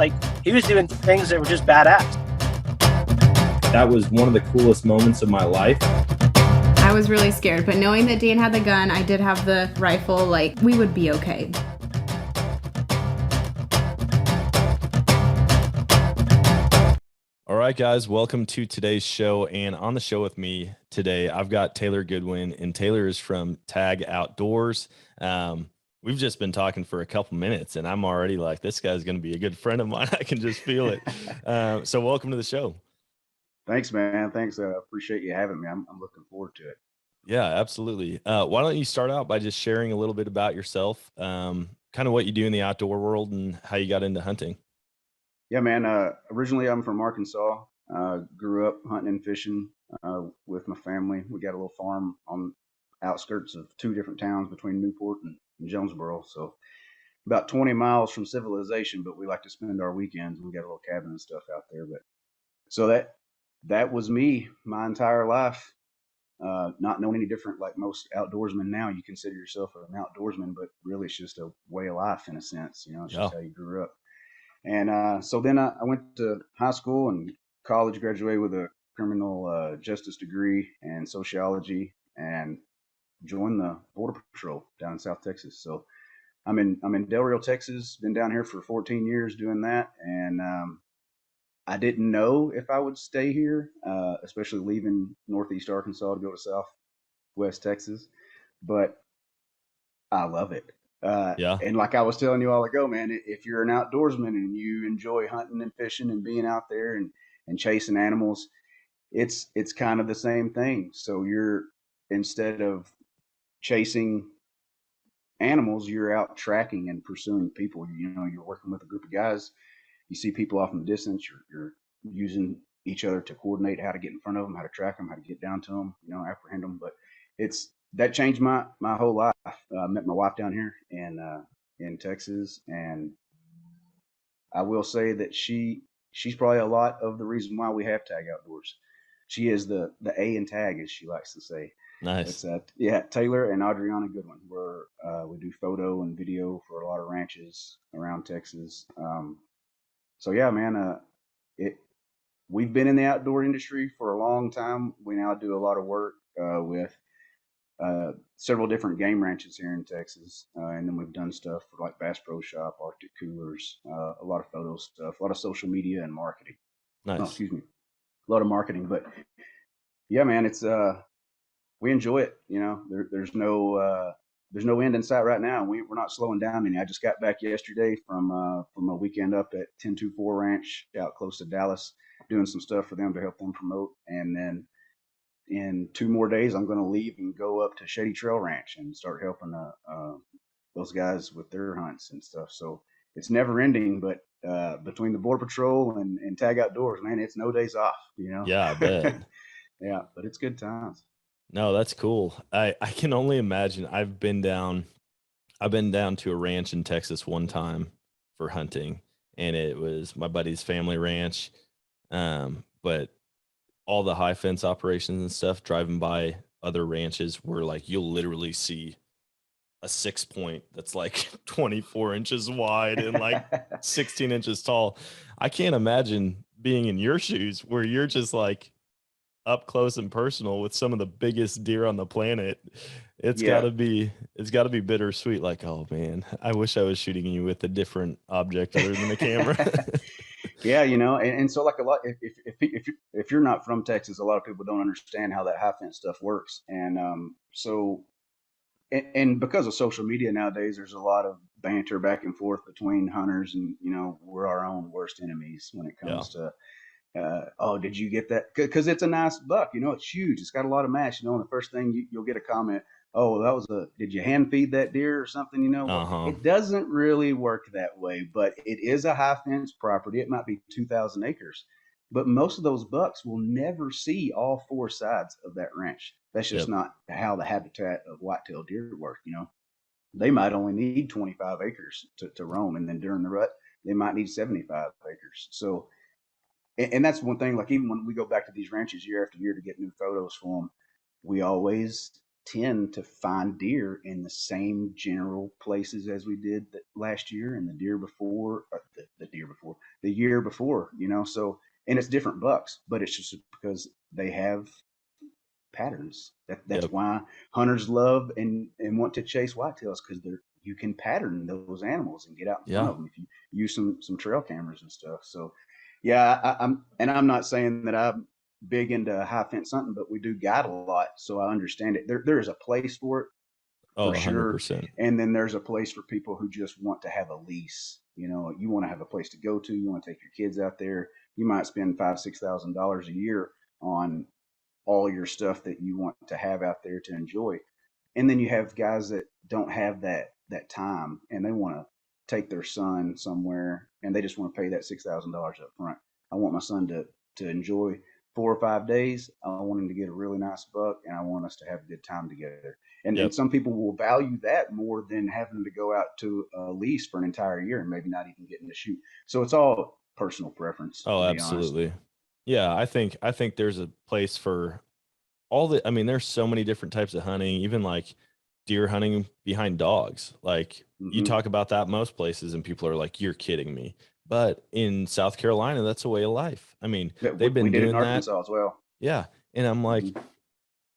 Like, he was doing things that were just badass. That was one of the coolest moments of my life. I was really scared, but knowing that Dan had the gun, I did have the rifle, like, we would be okay. All right, guys, welcome to today's show. And on the show with me today, I've got Taylor Goodwin, and Taylor is from Tag Outdoors. We've just been talking for a couple minutes, and I'm already like, this guy's going to be a good friend of mine. I can just feel it. So welcome to the show. Thanks, man. Thanks. Appreciate you having me. I'm looking forward to it. Yeah, absolutely. Why don't you start out by just sharing a little bit about yourself, kind of what you do in the outdoor world and how you got into hunting? Yeah, man. Originally, I'm from Arkansas. Grew up hunting and fishing with my family. We got a little farm on outskirts of two different towns between Newport and Jonesboro. So about 20 miles from civilization, but we like to spend our weekends. We got a little cabin and stuff out there. But so that was me my entire life. Not knowing any different, like most outdoorsmen now. You consider yourself an outdoorsman, but really it's just a way of life in a sense. You know, it's just how you grew up. And so then I went to high school and college, graduated with a criminal justice degree and sociology, and joined the Border Patrol down in South Texas. So I'm in Del Rio, Texas. Been down here for 14 years doing that, and I didn't know if I would stay here, especially leaving Northeast Arkansas to go to Southwest Texas, but I love it. Yeah. And like I was telling you all ago, man, if you're an outdoorsman and you enjoy hunting and fishing and being out there and chasing animals, it's kind of the same thing. So instead of chasing animals, you're out tracking and pursuing people. You know, you're working with a group of guys. You see people off in the distance. You're using each other to coordinate how to get in front of them, how to track them, how to get down to them, you know, apprehend them. But that changed my whole life. I met my wife down here in Texas, and I will say that she's probably a lot of the reason why we have Tag Outdoors. She is the A in Tag, as she likes to say. Nice. It's Taylor and Adriana Goodwin. We do photo and video for a lot of ranches around Texas. So yeah, man, we've been in the outdoor industry for a long time. We now do a lot of work with several different game ranches here in Texas, and then we've done stuff for like Bass Pro Shop, Arctic Coolers, a lot of photo stuff, a lot of social media and marketing. Nice. Oh, excuse me, a lot of marketing. But yeah, man, it's we enjoy it. You know, there's no end in sight right now. We're not slowing down any. I just got back yesterday from a weekend up at 1024 Ranch out close to Dallas, doing some stuff for them to help them promote. And then in 2 more days, I'm going to leave and go up to Shady Trail Ranch and start helping those guys with their hunts and stuff. So it's never ending, but between the Border Patrol and Tag Outdoors, man, it's no days off, you know? Yeah, I bet. Yeah, but it's good times. No, that's cool. I can only imagine. I've been down to a ranch in Texas one time for hunting, and it was my buddy's family ranch. But all the high fence operations and stuff, driving by other ranches where like you'll literally see a 6-point that's like 24 inches wide and like 16 inches tall. I can't imagine being in your shoes where you're just like up close and personal with some of the biggest deer on the planet. It's gotta be bittersweet. Like, oh man, I wish I was shooting you with a different object other than the camera. Yeah, you know, and so like a lot, if you're not from Texas, a lot of people don't understand how that high fence stuff works. And and because of social media nowadays, there's a lot of banter back and forth between hunters, and you know, we're our own worst enemies when it comes to oh, did you get that? Because it's a nice buck, you know, it's huge. It's got a lot of mass, you know, and the first thing you'll get a comment, oh, did you hand feed that deer or something? You know, It doesn't really work that way, but it is a high fence property. It might be 2,000 acres, but most of those bucks will never see all 4 sides of that ranch. That's just not how the habitat of whitetail deer work, you know. They might only need 25 acres to roam, and then during the rut, they might need 75 acres. So, and that's one thing, like even when we go back to these ranches year after year to get new photos for them, we always tend to find deer in the same general places as we did last year and the deer before, the deer before, the year before, so, and it's different bucks, but it's just because they have patterns. That's Yep. why hunters love and want to chase whitetails, because you can pattern those animals and get out in front Yeah. of them if you use some trail cameras and stuff. So, yeah, I'm not saying that I'm big into high fence hunting, but we do guide a lot, so I understand it. There is a place for it Oh, for sure, 100%. and then there's a place for people who just want to have a lease. You want to have a place to go to. You want to take your kids out there. You might spend $5,000-6,000 a year on all your stuff that you want to have out there to enjoy. And then you have guys that don't have that time, and they want to take their son somewhere, and they just want to pay that $6,000 up front. I want my son to enjoy 4 or 5 days. I want him to get a really nice buck, and I want us to have a good time together. And Yep. some people will value that more than having to go out to a lease for an entire year and maybe not even getting to shoot. So it's all personal preference. Oh, to be absolutely. honest. Yeah, I think there's a place for I mean, there's so many different types of hunting, even like deer hunting behind dogs. Like you Mm-hmm. talk about that most places and people are like, you're kidding me. But in South Carolina, that's a way of life. I mean, Yeah, they've we been did it in doing that. Arkansas as well. Yeah. And I'm like, Mm-hmm.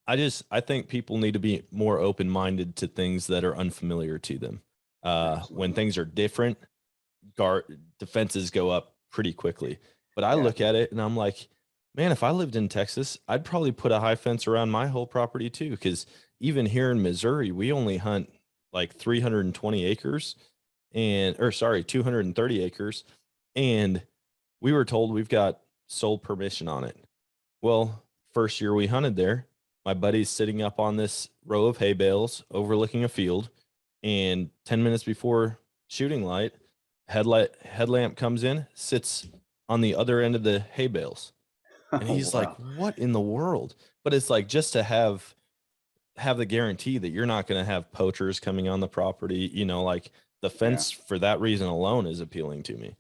I think people need to be more open-minded to things that are unfamiliar to them. When Absolutely. things are different, defenses go up pretty quickly. But I Yeah. look at it and I'm like, man, if I lived in Texas, I'd probably put a high fence around my whole property too. Because even here in Missouri, we only hunt like 320 acres or sorry, 230 acres. And we were told we've got sole permission on it. Well, first year we hunted there, my buddy's sitting up on this row of hay bales overlooking a field. And 10 minutes before shooting light, headlamp comes in, sits on the other end of the hay bales. And Oh, he's like, wow. what in the world? But it's like, just to have the guarantee that you're not going to have poachers coming on the property, like the Yeah. fence for that reason alone is appealing to me.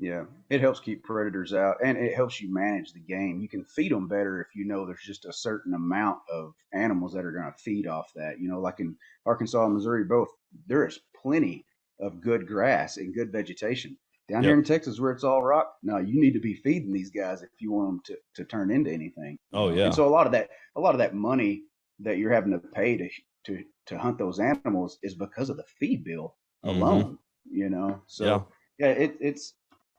Yeah. It helps keep predators out, and it helps you manage the game. You can feed them better if you know there's just a certain amount of animals that are going to feed off that. Like in Arkansas and Missouri, both, there is plenty of good grass and good vegetation. Down here Yep. in Texas, where it's all rock, no, you need to be feeding these guys if you want them to turn into anything. Oh, And yeah. so a lot of that money that you're having to pay to hunt those animals is because of the feed bill alone. Yeah. So yeah,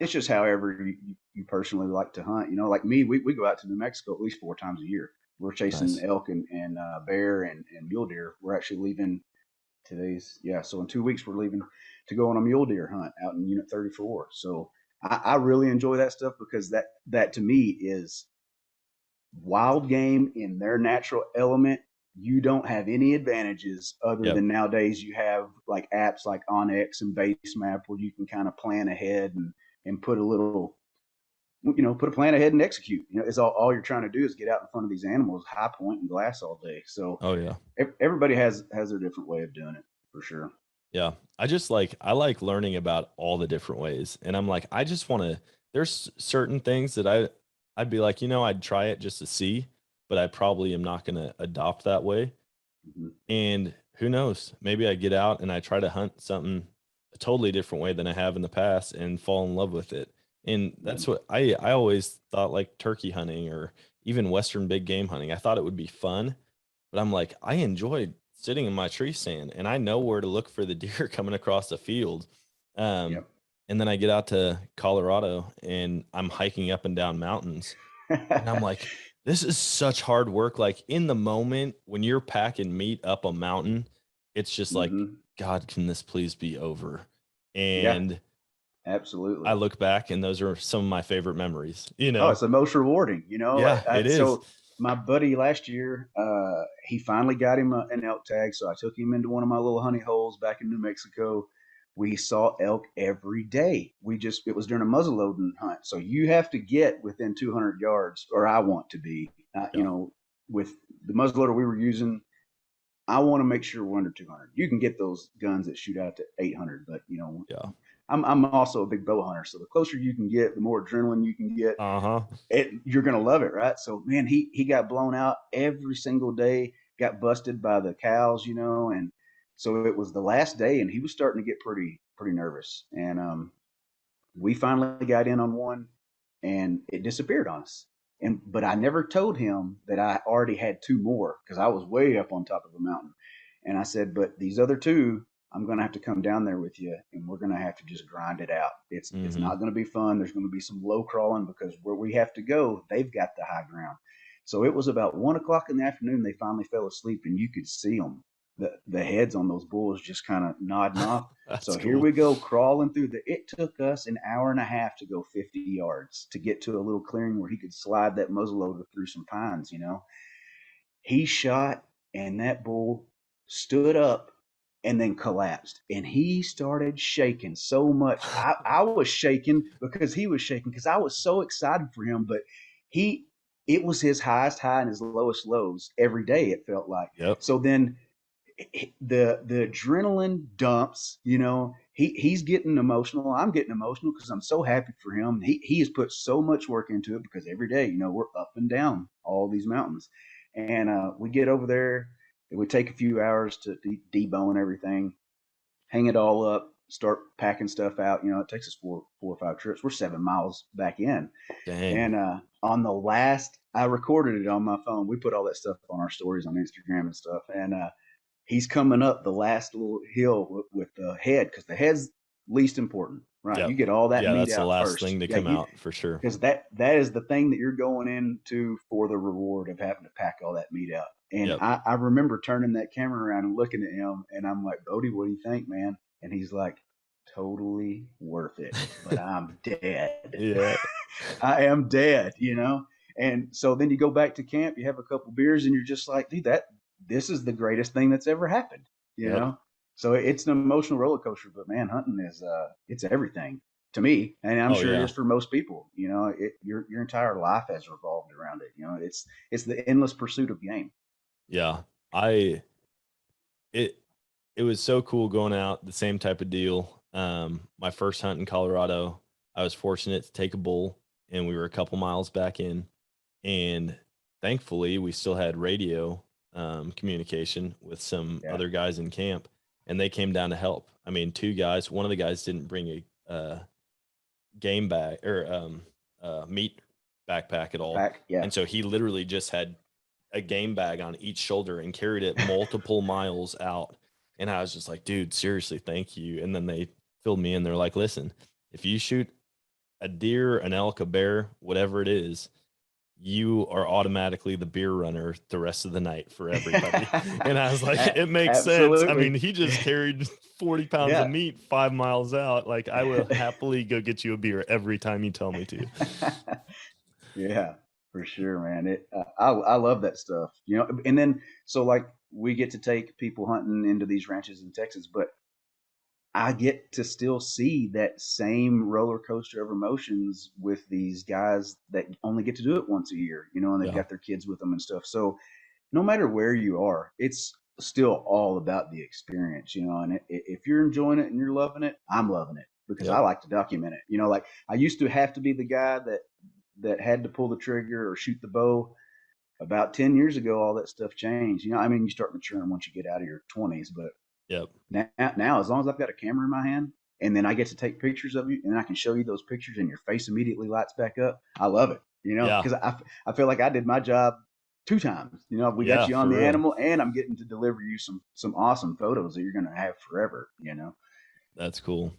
it's just however you personally like to hunt. Like me, we go out to New Mexico at least 4 times a year. We're chasing Nice. elk and bear and mule deer. We're actually leaving so in 2 weeks we're leaving to go on a mule deer hunt out in Unit 34. So I really enjoy that stuff, because that to me is wild game in their natural element. You don't have any advantages other Yep. than nowadays you have like apps like Onyx and Basemap where you can kind of plan ahead and put a plan ahead and execute. It's all you're trying to do is get out in front of these animals, high point and glass all day. So Oh, yeah. everybody has their different way of doing it, for sure. Yeah. I like learning about all the different ways. And I'm like, I just want to, there's certain things that I'd be like, I'd try it just to see, but I probably am not going to adopt that way. Mm-hmm. And who knows, maybe I get out and I try to hunt something a totally different way than I have in the past and fall in love with it. And that's what I always thought, like turkey hunting or even Western big game hunting. I thought it would be fun, but I'm like, I enjoyed sitting in my tree stand and I know where to look for the deer coming across the field. Yep. And then I get out to Colorado and I'm hiking up and down mountains and I'm like, this is such hard work. Like in the moment when you're packing meat up a mountain, it's just like, Mm-hmm. God, can this please be over? Yeah, And absolutely. I look back and those are some of my favorite memories, Oh, it's the most rewarding. Yeah, it is. So my buddy last year, he finally got him an elk tag. So I took him into one of my little honey holes back in New Mexico. We saw elk every day. It was during a muzzleloading hunt. So you have to get within 200 yards, or I want to be, Yeah. with the muzzleloader we were using. I want to make sure we're under 200. You can get those guns that shoot out to 800, but Yeah. I'm also a big bow hunter. So the closer you can get, the more adrenaline you can get. Uh-huh. You're gonna love it, right? So man, he got blown out every single day, got busted by the cows, and so it was the last day, and he was starting to get pretty nervous. And we finally got in on one, and it disappeared on us. But I never told him that I already had two more because I was way up on top of the mountain. And I said, but these other two, I'm going to have to come down there with you, and we're going to have to just grind it out. It's not going to be fun. There's going to be some low crawling because where we have to go, they've got the high ground. So it was about 1 o'clock in the afternoon. They finally fell asleep, and you could see them, the heads on those bulls just kind of nodding off. That's So cool. here we go crawling through it took us an hour and a half to go 50 yards to get to a little clearing where he could slide that muzzleloader through some pines, He shot, and that bull stood up and then collapsed. And he started shaking so much. I was shaking because he was shaking because I was so excited for him. But it was his highest high and his lowest lows every day, it felt like. Yep. So then the adrenaline dumps, he's getting emotional. I'm getting emotional because I'm so happy for him. He has put so much work into it because every day, we're up and down all these mountains. And we get over there. It would take a few hours to debone everything, hang it all up, start packing stuff out. It takes us four or five trips. We're 7 miles back in. Dang. And on the last, I recorded it on my phone. We put all that stuff on our stories on Instagram and stuff. And he's coming up the last little hill with the head because the head's least important, right? Yep. You get all that meat that's out the last first. thing to come out for sure. Because that is the thing that you're going into for the reward of having to pack all that meat out. And Yep. I remember turning that camera around and looking at him, and I'm like, Bodie, what do you think, man? And he's like, totally worth it, but I'm dead. Yeah. I am dead, And so then you go back to camp, you have a couple beers, and you're just like, dude, this is the greatest thing that's ever happened, Yep. So it's an emotional roller coaster, but man, hunting is it's everything to me, and I'm sure it is for most people. Your entire life has revolved around it. It's the endless pursuit of game. Yeah. It was so cool going out, the same type of deal. My first hunt in Colorado, I was fortunate to take a bull, and we were a couple miles back in, and thankfully we still had radio communication with some other guys in camp, and they came down to help. I mean, two guys, one of the guys didn't bring a game bag or meat backpack at all. And so he literally just had a game bag on each shoulder and carried it multiple miles out. And I was just like, dude, seriously, thank you. And then they filled me in. They're like, listen, if you shoot a deer, an elk, a bear, whatever it is, you are automatically the beer runner the rest of the night for everybody. And I was like, it makes sense. I mean, he just carried 40 pounds of meat 5 miles out. Like, I will happily go get you a beer every time you tell me to. Yeah, for sure, man. I love that stuff, and then, so like we get to take people hunting into these ranches in Texas, but I get to still see that same roller coaster of emotions with these guys that only get to do it once a year, and they've got their kids with them and stuff. So no matter where you are, it's still all about the experience, and if you're enjoying it and you're loving it, I'm loving it because I like to document it. Like I used to have to be the guy that had to pull the trigger or shoot the bow. About 10 years ago, all that stuff changed. You start maturing once you get out of your 20s, but now, as long as I've got a camera in my hand and then I get to take pictures of you and I can show you those pictures and your face immediately lights back up, I love it, because I feel like I did my job 2 times. We got you on the animal, and I'm getting to deliver you some awesome photos that you're going to have forever, That's cool.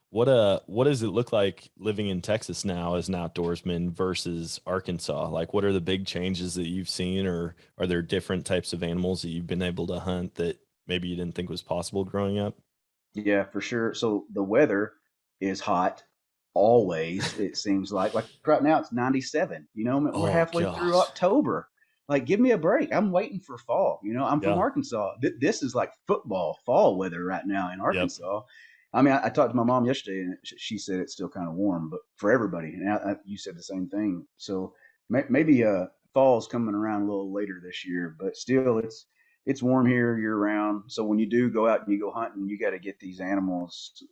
What does it look like living in Texas now as an outdoorsman versus Arkansas? Like, what are the big changes that you've seen, or are there different types of animals that you've been able to hunt that maybe you didn't think was possible growing up? Yeah, for sure. So the weather is hot always. It seems like right now it's 97. We're halfway through October. Like, give me a break. I'm waiting for fall. I'm from Arkansas. This is like football fall weather right now in Arkansas. Yep. I mean, I talked to my mom yesterday, and she said it's still kind of warm, but for everybody. And you said the same thing. So maybe fall's coming around a little later this year, but still, it's warm here year round. So when you do go out and you go hunting, you got to get these animals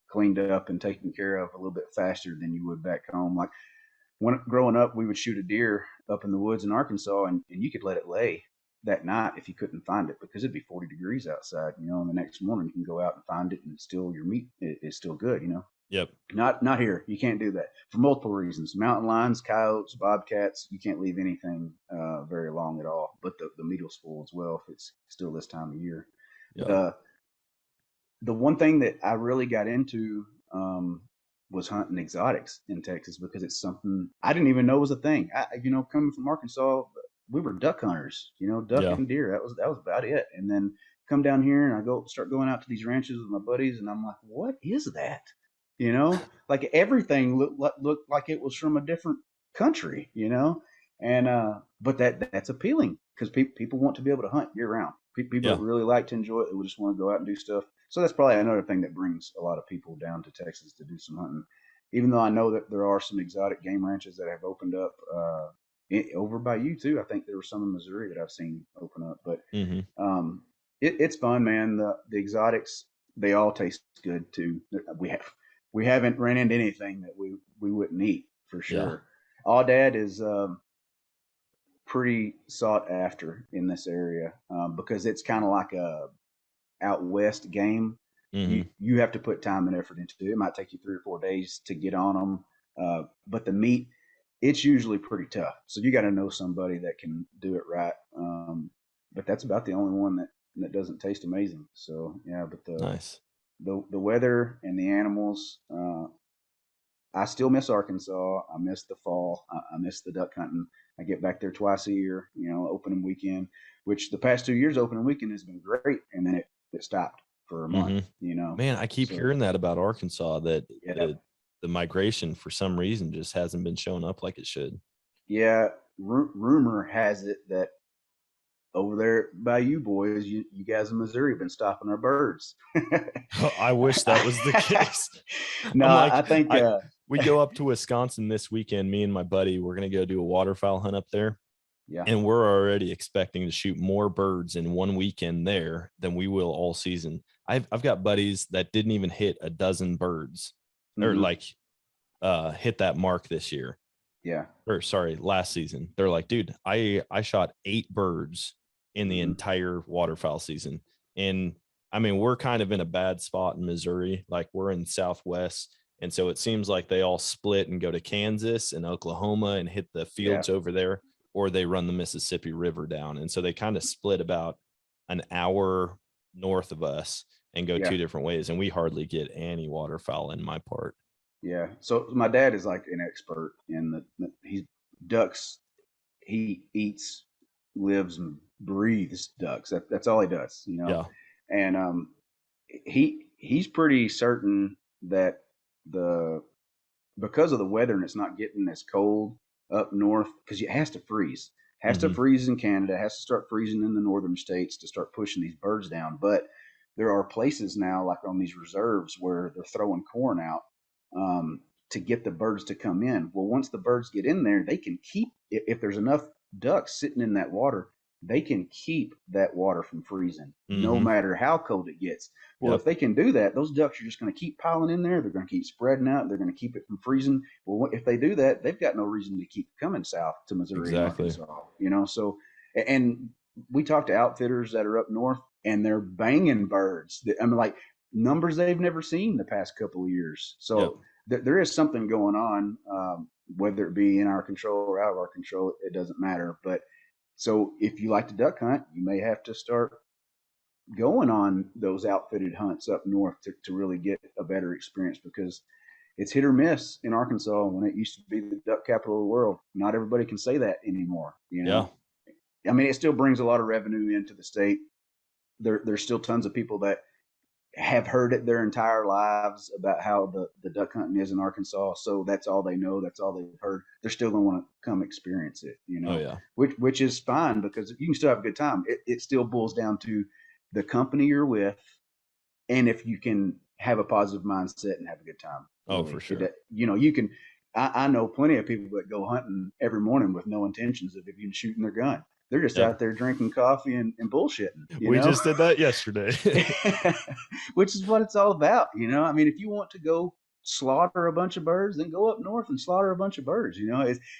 cleaned up and taken care of a little bit faster than you would back home. Like when growing up, we would shoot a deer up in the woods in Arkansas, and you could let it lay that night if you couldn't find it because it'd be 40 degrees outside, and the next morning you can go out and find it, and it's still, your meat is still good, Yep. Not here. You can't do that for multiple reasons. Mountain lions, coyotes, bobcats. You can't leave anything very long at all. But the meat will spoil as well if it's still this time of year. Yeah. The one thing that I really got into was hunting exotics in Texas because it's something I didn't even know was a thing. Coming from Arkansas, we were duck hunters. Duck Yeah. and deer. That was about it. And then come down here and I start going out to these ranches with my buddies, and I'm like, what is that? Like everything looked like it was from a different country. And but that's appealing because people want to be able to hunt year round. People Yeah. that really like to enjoy it, they would just want to go out and do stuff. So that's probably another thing that brings a lot of people down to Texas to do some hunting. Even though I know that there are some exotic game ranches that have opened up over by you too. I think there were some in Missouri that I've seen open up, but Mm-hmm. it's fun, man. The exotics, they all taste good too. We haven't ran into anything that we wouldn't eat for sure. Aoudad is pretty sought after in this area because it's kind of like a out west game. Mm-hmm. You have to put time and effort into it. It might take you 3 or 4 days to get on them, but the meat, it's usually pretty tough. So you got to know somebody that can do it right. But that's about the only one that doesn't taste amazing. So yeah, but Nice. the weather and the animals. I still miss Arkansas. I miss the fall. I miss the duck hunting. I get back there twice a year, opening weekend, which the past 2 years opening weekend has been great. And then it stopped for a month, Man, I keep hearing that about Arkansas, that Yeah. the migration for some reason just hasn't been showing up like it should. Yeah. Rumor has it that over there by you boys, you guys in Missouri have been stopping our birds. I wish that was the case. No, I'm like, I think we go up to Wisconsin this weekend. Me and my buddy, we're going to go do a waterfowl hunt up there. yeah. And we're already expecting to shoot more birds in one weekend there than we will all season. I've got buddies that didn't even hit a dozen birds or hit that mark this year. Yeah. Or sorry, last season. They're like, dude, I shot 8 birds in the entire waterfowl season. And I mean, we're kind of in a bad spot in Missouri. Like, we're in Southwest. And so it seems like they all split and go to Kansas and Oklahoma and hit the fields over there, or they run the Mississippi River down. And so they kind of split about an hour north of us and go 2 different ways. And we hardly get any waterfowl in my part. Yeah. So my dad is like an expert in he's ducks. He eats, lives, and breathes ducks. That's all he does, Yeah. And he's pretty certain that because of the weather and it's not getting as cold up north, because it has to freeze. Has to freeze in Canada, has to start freezing in the northern states to start pushing these birds down. But there are places now, like on these reserves, where they're throwing corn out to get the birds to come in. Well, once the birds get in there, they can keep, if there's enough ducks sitting in that water, they can keep that water from freezing no matter how cold it gets. Well, if they can do that, those ducks are just going to keep piling in there. They're going to keep spreading out. They're going to keep it from freezing. Well, if they do that, they've got no reason to keep coming south to Missouri and Arkansas, So, and we talk to outfitters that are up north, and they're banging birds. I mean, like numbers they've never seen the past couple of years. So there is something going on, whether it be in our control or out of our control, it doesn't matter. But so if you like to duck hunt, you may have to start going on those outfitted hunts up north to really get a better experience, because it's hit or miss in Arkansas when it used to be the duck capital of the world. Not everybody can say that anymore. I mean, it still brings a lot of revenue into the state. There's still tons of people that have heard it their entire lives about how the duck hunting is in Arkansas. So that's all they know. That's all they've heard. They're still going to want to come experience it, which is fine, because you can still have a good time. It still boils down to the company you're with, and if you can have a positive mindset and have a good time. Oh, for sure. You can, I know plenty of people that go hunting every morning with no intentions of even shooting their gun. They're just out there drinking coffee and bullshitting. We just did that yesterday. Which is what it's all about. I mean, if you want to go slaughter a bunch of birds, then go up north and slaughter a bunch of birds.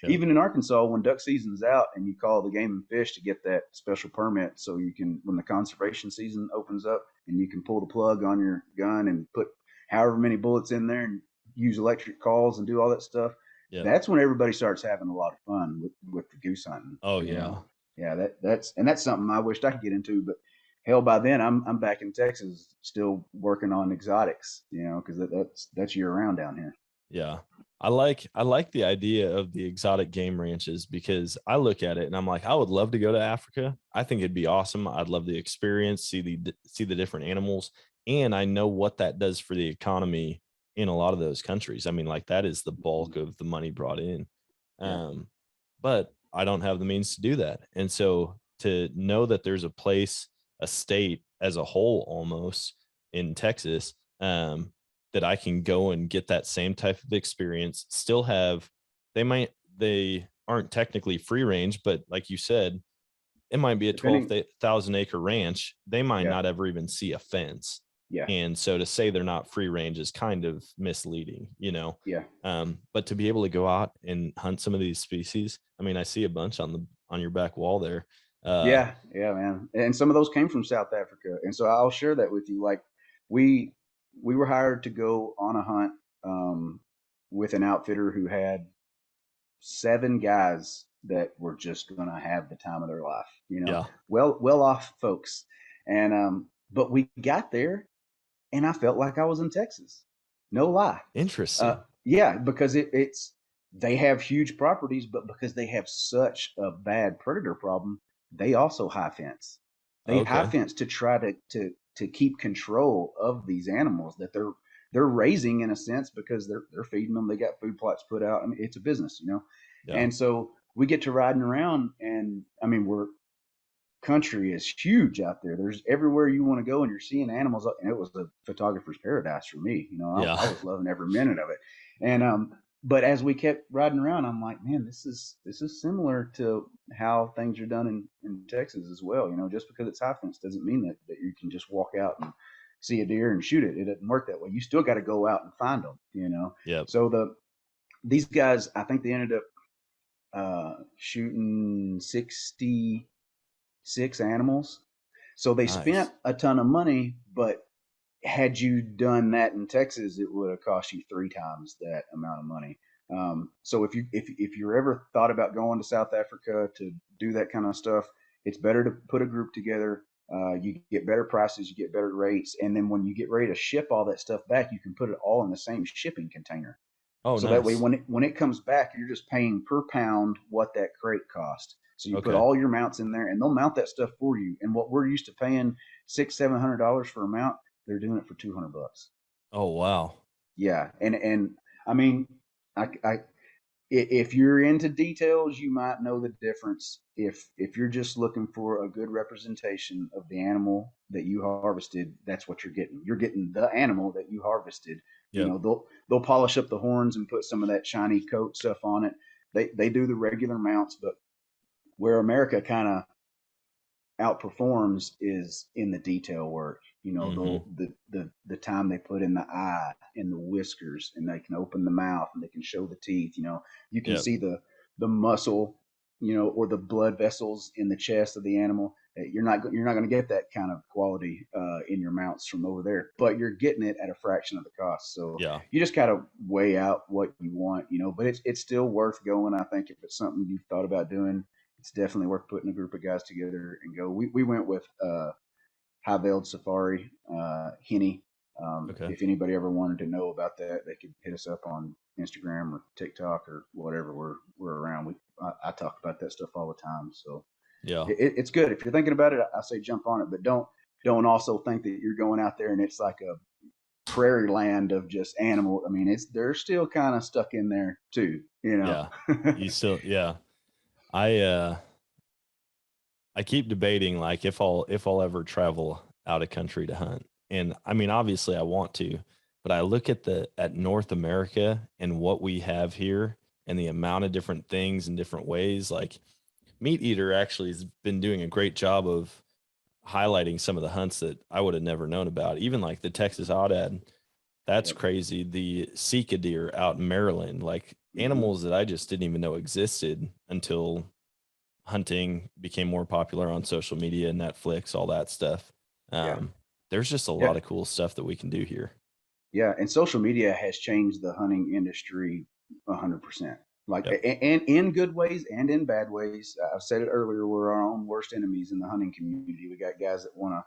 Even in Arkansas, when duck season's out and you call the Game and Fish to get that special permit, so you can, when the conservation season opens up, and you can pull the plug on your gun and put however many bullets in there, and use electric calls and do all that stuff. Yeah. That's when everybody starts having a lot of fun with the goose hunting. Oh you yeah. know? Yeah, that's something I wished I could get into, but hell, by then I'm back in Texas, still working on exotics, because that's year round down here. Yeah. I like the idea of the exotic game ranches, because I look at it and I'm like, I would love to go to Africa. I think it'd be awesome. I'd love the experience, see the different animals, and I know what that does for the economy in a lot of those countries. I mean, like, that is the bulk of the money brought in. Yeah. But I don't have the means to do that. And so to know that there's a place, a state as a whole almost in Texas, that I can go and get that same type of experience, still have, they aren't technically free range, but like you said, it might be a Depending- 12,000 acre ranch. They might Yeah. not ever even see a fence. Yeah. And so to say they're not free range is kind of misleading, Yeah. but to be able to go out and hunt some of these species, I mean, I see a bunch on your back wall there. Yeah, man. And some of those came from South Africa. And so I'll share that with you. Like we were hired to go on a hunt with an outfitter who had 7 guys that were just going to have the time of their life, Yeah. well off folks. And but we got there and I felt like I was in Texas. No lie. Interesting. Yeah, because it's they have huge properties, but because they have such a bad predator problem, they also high fence. They high Okay. fence to try to keep control of these animals that they're raising in a sense, because they're feeding them. They got food plots put out. I mean, it's a business. Yeah. And so we get to riding around, and I mean, country is huge out there. There's everywhere you want to go, and you're seeing animals. And it was a photographer's paradise for me. Yeah. I was loving every minute of it. And but as we kept riding around, I'm like, man, this is similar to how things are done in Texas as well. Just because it's high fence doesn't mean that you can just walk out and see a deer and shoot it. It doesn't work that way. You still got to go out and find them. Yep. So these guys, I think they ended up shooting 66 animals. So they Nice. spent a ton of money, but had you done that in Texas, it would have cost you 3 times that amount of money. So if you're ever thought about going to South Africa to do that kind of stuff, it's better to put a group together. You get better prices, you get better rates, and then when you get ready to ship all that stuff back, you can put it all in the same shipping container. Oh, So nice. that way, when it comes back, you're just paying per pound what that crate cost. So you put Okay. all your mounts in there, and they'll mount that stuff for you. And what we're used to paying $600-700 for a mount, they're doing it for $200. Oh, wow. Yeah, and I mean, if you're into details, you might know the difference. If you're just looking for a good representation of the animal that you harvested, that's what you're getting. You're getting the animal that you harvested. Yep. They'll polish up the horns and put some of that shiny coat stuff on it. They do the regular mounts, but where America kind of outperforms is in the detail work. The time they put in the eye and the whiskers, and they can open the mouth and they can show the teeth. You can Yep. see the muscle, or the blood vessels in the chest of the animal. You're not going to get that kind of quality in your mounts from over there, but you're getting it at a fraction of the cost. So Yeah. you just got to weigh out what you want, but it's still worth going. I think if it's something you've thought about doing, it's definitely worth putting a group of guys together and go. We went with High Veiled Safari, Henny. Okay. If anybody ever wanted to know about that, they could hit us up on Instagram or TikTok or whatever. We're around. I talk about that stuff all the time. So Yeah. it's good. If you're thinking about it, I say jump on it, but don't also think that you're going out there and it's like a prairie land of just animal. I mean, they're still kind of stuck in there too. Yeah. You still, yeah. I keep debating, like, if I'll ever travel out of country to hunt. And I mean, obviously I want to, but I look at North America and what we have here and the amount of different things and different ways. Like, Meat Eater actually has been doing a great job of highlighting some of the hunts that I would have never known about. Even like the Texas Aoudad, that's Yep. crazy. The Sika deer out in Maryland, like animals that I just didn't even know existed until hunting became more popular on social media, Netflix, all that stuff. Yeah. There's just a Yeah. lot of cool stuff that we can do here. Yeah, and social media has changed the hunting industry 100%. Like, Yep. and in good ways and in bad ways. I've said it earlier. We're our own worst enemies in the hunting community. We got guys that want to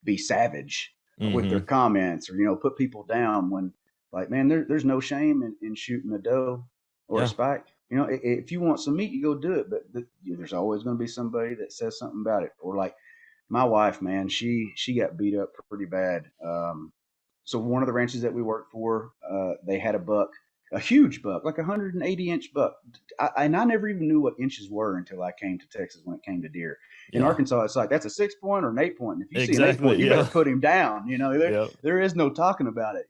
be savage with their Mm-hmm. comments, or put people down when, like, man, there's no shame in shooting a doe or a Yeah. spike. If you want some meat, you go do it. But there's always going to be somebody that says something about it. Or like my wife, man, she got beat up pretty bad. So one of the ranches that we worked for, they had a buck, a huge buck, like a 180-inch buck. And I never even knew what inches were until I came to Texas when it came to deer. In Yeah. Arkansas, it's like, that's a 6 point or an 8 point. And if you see an 8 Exactly. point, you better Yeah. put him down. Yep. There is no talking about it.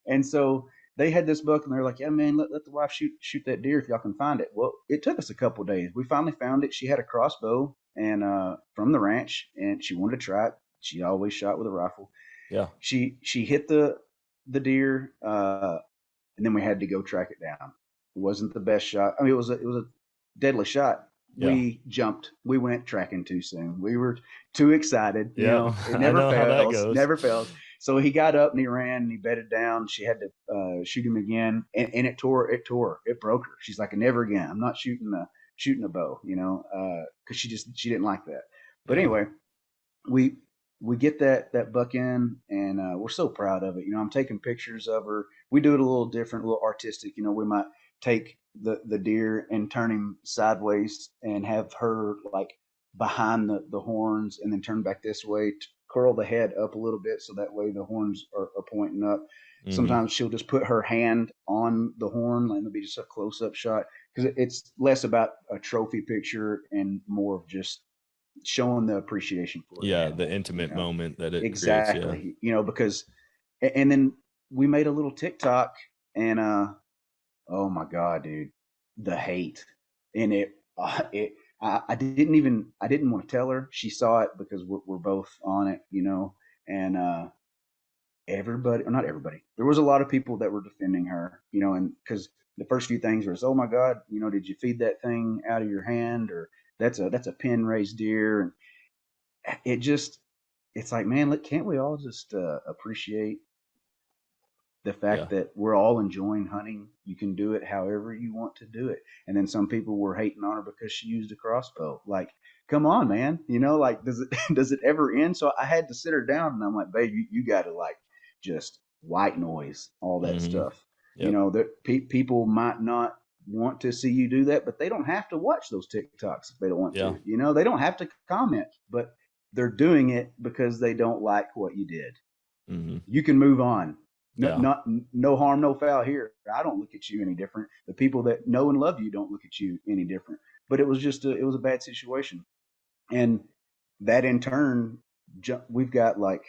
And so they had this buck, and they're like, yeah, man, let the wife shoot that deer if y'all can find it. Well, it took us a couple of days. We finally found it. She had a crossbow and from the ranch, and she wanted to try it. She always shot with a rifle. Yeah. She hit the deer, and then we had to go track it down. It wasn't the best shot. I mean, it was a deadly shot. Yeah. We jumped. We went tracking too soon. We were too excited. Yeah. It I never know how that fails. goes. Never fails. So he got up and he ran and he bedded down. She had to shoot him again, and it tore. It broke her. She's like, never again. I'm not shooting a bow. Because she didn't like that. But Yeah. anyway, we get that buck in, and we're so proud of it. I'm taking pictures of her. We do it a little different, a little artistic. We might take the deer and turn him sideways and have her like behind the horns, and then turn back this way to curl the head up a little bit so that way the horns are pointing up. Mm-hmm. Sometimes she'll just put her hand on the horn, and it'll be just a close-up shot, because it's less about a trophy picture and more of just showing the appreciation for the animal, the intimate moment that it exactly creates, because, and then we made a little TikTok, and oh my god, dude, the hate. And I didn't want to tell her. She saw it because we're both on it, and everybody, or not everybody, there was a lot of people that were defending her, and because the first few things was, oh my god, did you feed that thing out of your hand, or that's a pen raised deer. And it's like, man, look, can't we all just appreciate the fact that we're all enjoying hunting? You can do it however you want to do it. And then some people were hating on her because she used a crossbow. Like, come on, man. Like, does it ever end? So I had to sit her down, and I'm like, babe, you got to like just white noise all that Mm-hmm. stuff. Yep. That people might not want to see you do that, but they don't have to watch those TikToks if they don't want to. They don't have to comment, but they're doing it because they don't like what you did. Mm-hmm. You can move on. No harm, no foul here. I don't look at you any different. The people that know and love you don't look at you any different. But it was just it was a bad situation, and that in turn, we've got like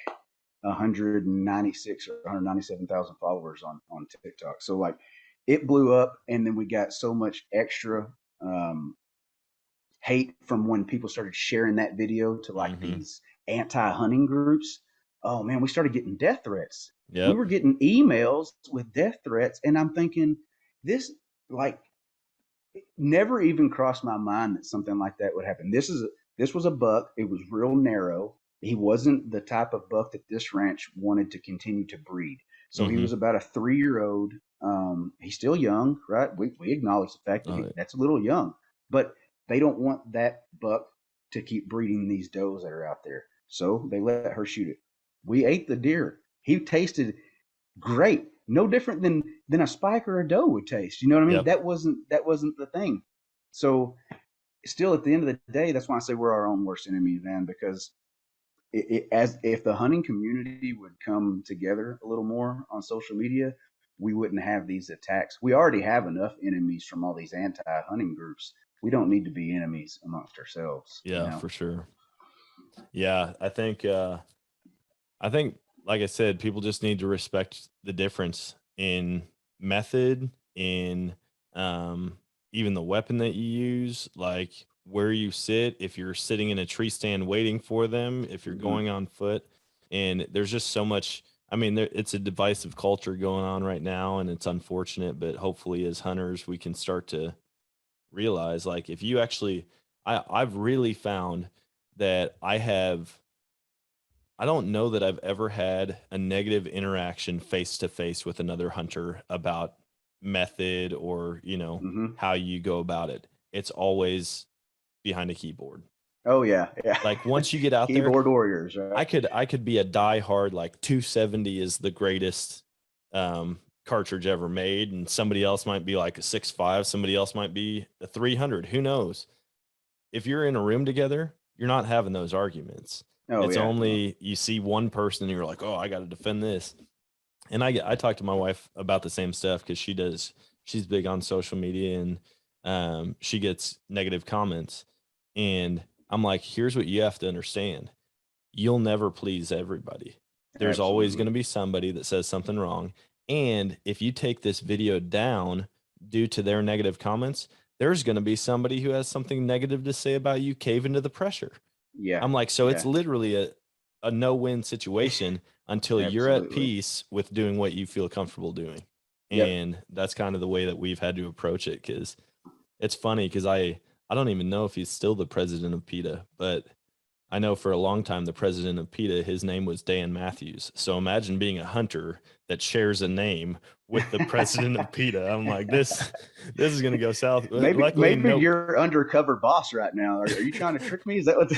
196 or 197,000 followers on TikTok. So like, it blew up, and then we got so much extra hate from when people started sharing that video to like these anti-hunting groups. Oh man, we started getting death threats. Yep. We were getting emails with death threats, and I'm thinking, this, like, never even crossed my mind that something like that would happen. This was a buck. It was real narrow. He wasn't the type of buck that this ranch wanted to continue to breed. So he was about a 3-year-old. He's still young, right? We acknowledge the fact that that's a little young, but they don't want that buck to keep breeding these does that are out there. So they let her shoot it. We ate the deer. He tasted great. No different than a spike or a doe would taste. You know what I mean? Yep. That wasn't the thing. So still, at the end of the day, that's why I say we're our own worst enemy, man, because as if the hunting community would come together a little more on social media, we wouldn't have these attacks. We already have enough enemies from all these anti-hunting groups. We don't need to be enemies amongst ourselves. Yeah, for sure. Yeah, I think, like I said, people just need to respect the difference in method, in even the weapon that you use, like where you sit, if you're sitting in a tree stand waiting for them, if you're going on foot. And there's just so much. I mean, it's a divisive culture going on right now, and it's unfortunate, but hopefully as hunters, we can start to realize, like, if you actually, I've really found that I have I don't know that I've ever had a negative interaction face to face with another hunter about method or, Hmm. how you go about it. It's always behind a keyboard. Oh yeah, yeah. Like once you get out there, Keyboard warriors, right? I could be a diehard like 270 is the greatest cartridge ever made, and somebody else might be like a 6.5, somebody else might be a 300. Who knows? If you're in a room together, you're not having those arguments. Oh It's yeah. No. only you see one person and you're like, oh, I got to defend this. And I talk to my wife about the same stuff because she's big on social media, and she gets negative comments. And I'm like, here's what you have to understand. You'll never please everybody. There's always going Absolutely. to be somebody that says something wrong. And if you take this video down due to their negative comments, there's going to be somebody who has something negative to say about you. Cave into the pressure. Yeah. I'm like, so it's Yeah. literally a no-win situation until you're at Absolutely. peace with doing what you feel comfortable doing. Yep. And that's kind of the way that we've had to approach it. Cause it's funny because I don't even know if he's still the president of PETA, but I know for a long time the president of PETA, his name was Dan Matthews. So imagine being a hunter that shares a name with the president of PETA. I'm like, this is gonna go south. Luckily, Maybe no. you're undercover boss right now. Are you trying to trick me? Is that what?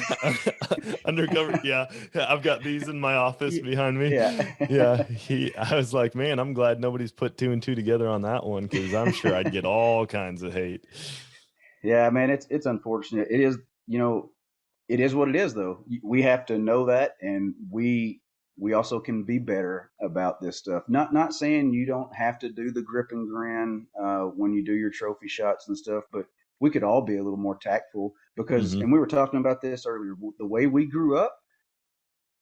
Undercover. Yeah, I've got these in my office behind me. Yeah. Yeah, I was like, man, I'm glad nobody's put two and two together on that one, because I'm sure I'd get all kinds of hate. Yeah, man, it's unfortunate. It is, it is what it is though. We have to know that, and we also can be better about this stuff. Not saying you don't have to do the grip and grin when you do your trophy shots and stuff, but we could all be a little more tactful because, Hmm. and we were talking about this earlier, the way we grew up,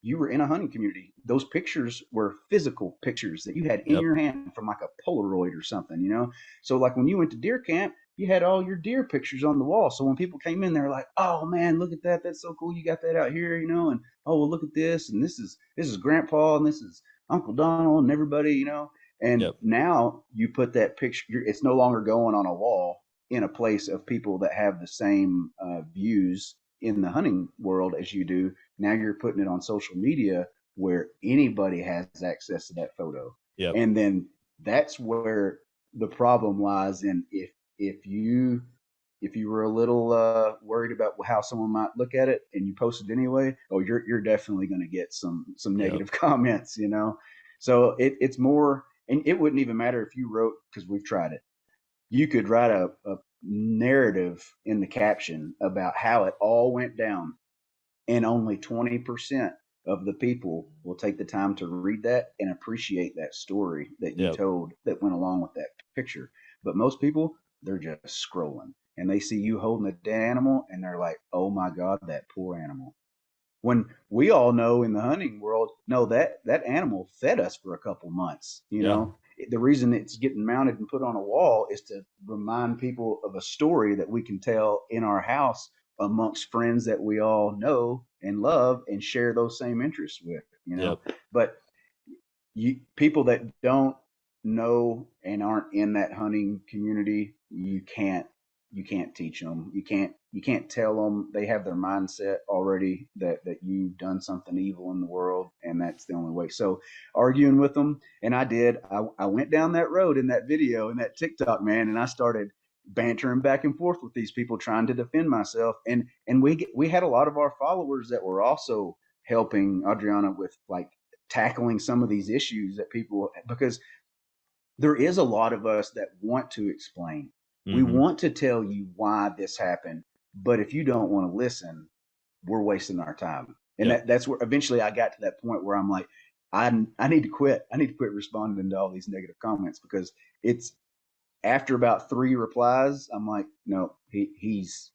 you were in a hunting community. Those pictures were physical pictures that you had in Yep. your hand from like a Polaroid or something. So like when you went to deer camp, you had all your deer pictures on the wall. So when people came in, they're like, "Oh man, look at that! That's so cool! You got that out here." And oh well, look at this, and this is Grandpa, and this is Uncle Donald, and everybody. And Yep. now you put that picture; it's no longer going on a wall in a place of people that have the same views in the hunting world as you do. Now you're putting it on social media where anybody has access to that photo. Yep. And then that's where the problem lies in if you were a little worried about how someone might look at it and you post it anyway, oh you're definitely going to get some Yep. negative comments. So it's more, and it wouldn't even matter if you wrote, because we've tried it, you could write a narrative in the caption about how it all went down, and only 20% of the people will take the time to read that and appreciate that story that you Yep. told that went along with that picture. But most people, they're just scrolling and they see you holding a dead animal and they're like, oh my God, that poor animal. When we all know in the hunting world, no, that animal fed us for a couple months. Yeah. The reason it's getting mounted and put on a wall is to remind people of a story that we can tell in our house amongst friends that we all know and love and share those same interests with. Yep. But people that don't know and aren't in that hunting community, you can't teach them. You can't tell them. They have their mindset already that you've done something evil in the world, and that's the only way. So arguing with them, and I went down that road in that video, in that TikTok, man, and I started bantering back and forth with these people trying to defend myself, and we had a lot of our followers that were also helping Adriana with like tackling some of these issues that people, because there is a lot of us that want to explain. We Hmm. want to tell you why this happened, but if you don't want to listen, we're wasting our time. And Yep. that's where eventually I got to that point where I'm like, I need to quit. I need to quit responding to all these negative comments, because it's after about 3 replies, I'm like, no, he's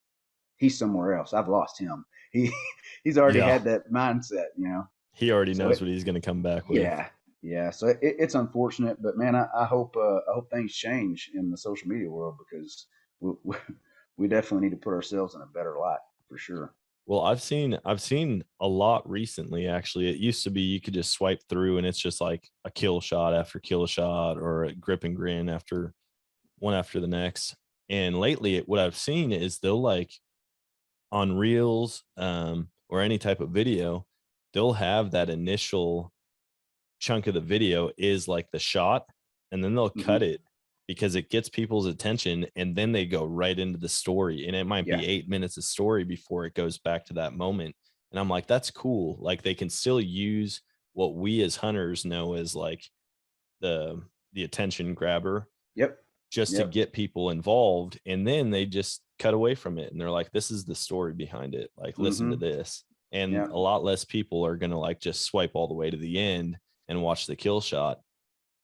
somewhere else. I've lost him. He he's already Yeah. had that mindset. He already So knows what he's going to come back with. yeah. So it's unfortunate, but man, I hope things change in the social media world, because we definitely need to put ourselves in a better light for sure. Well, I've seen a lot recently, actually. It used to be you could just swipe through and it's just like a kill shot after kill shot, or a grip and grin after one after the next. And lately what I've seen is they'll like on reels or any type of video, they'll have that initial chunk of the video is like the shot, and then they'll cut it because it gets people's attention, and then they go right into the story, and it might be 8 minutes of story before it goes back to that moment. And I'm like, that's cool. Like, they can still use what we as hunters know as like the attention grabber, just to get people involved, and then they just cut away from it, and they're like, this is the story behind it, like listen to this. And a lot less people are gonna like just swipe all the way to the end and watch the kill shot.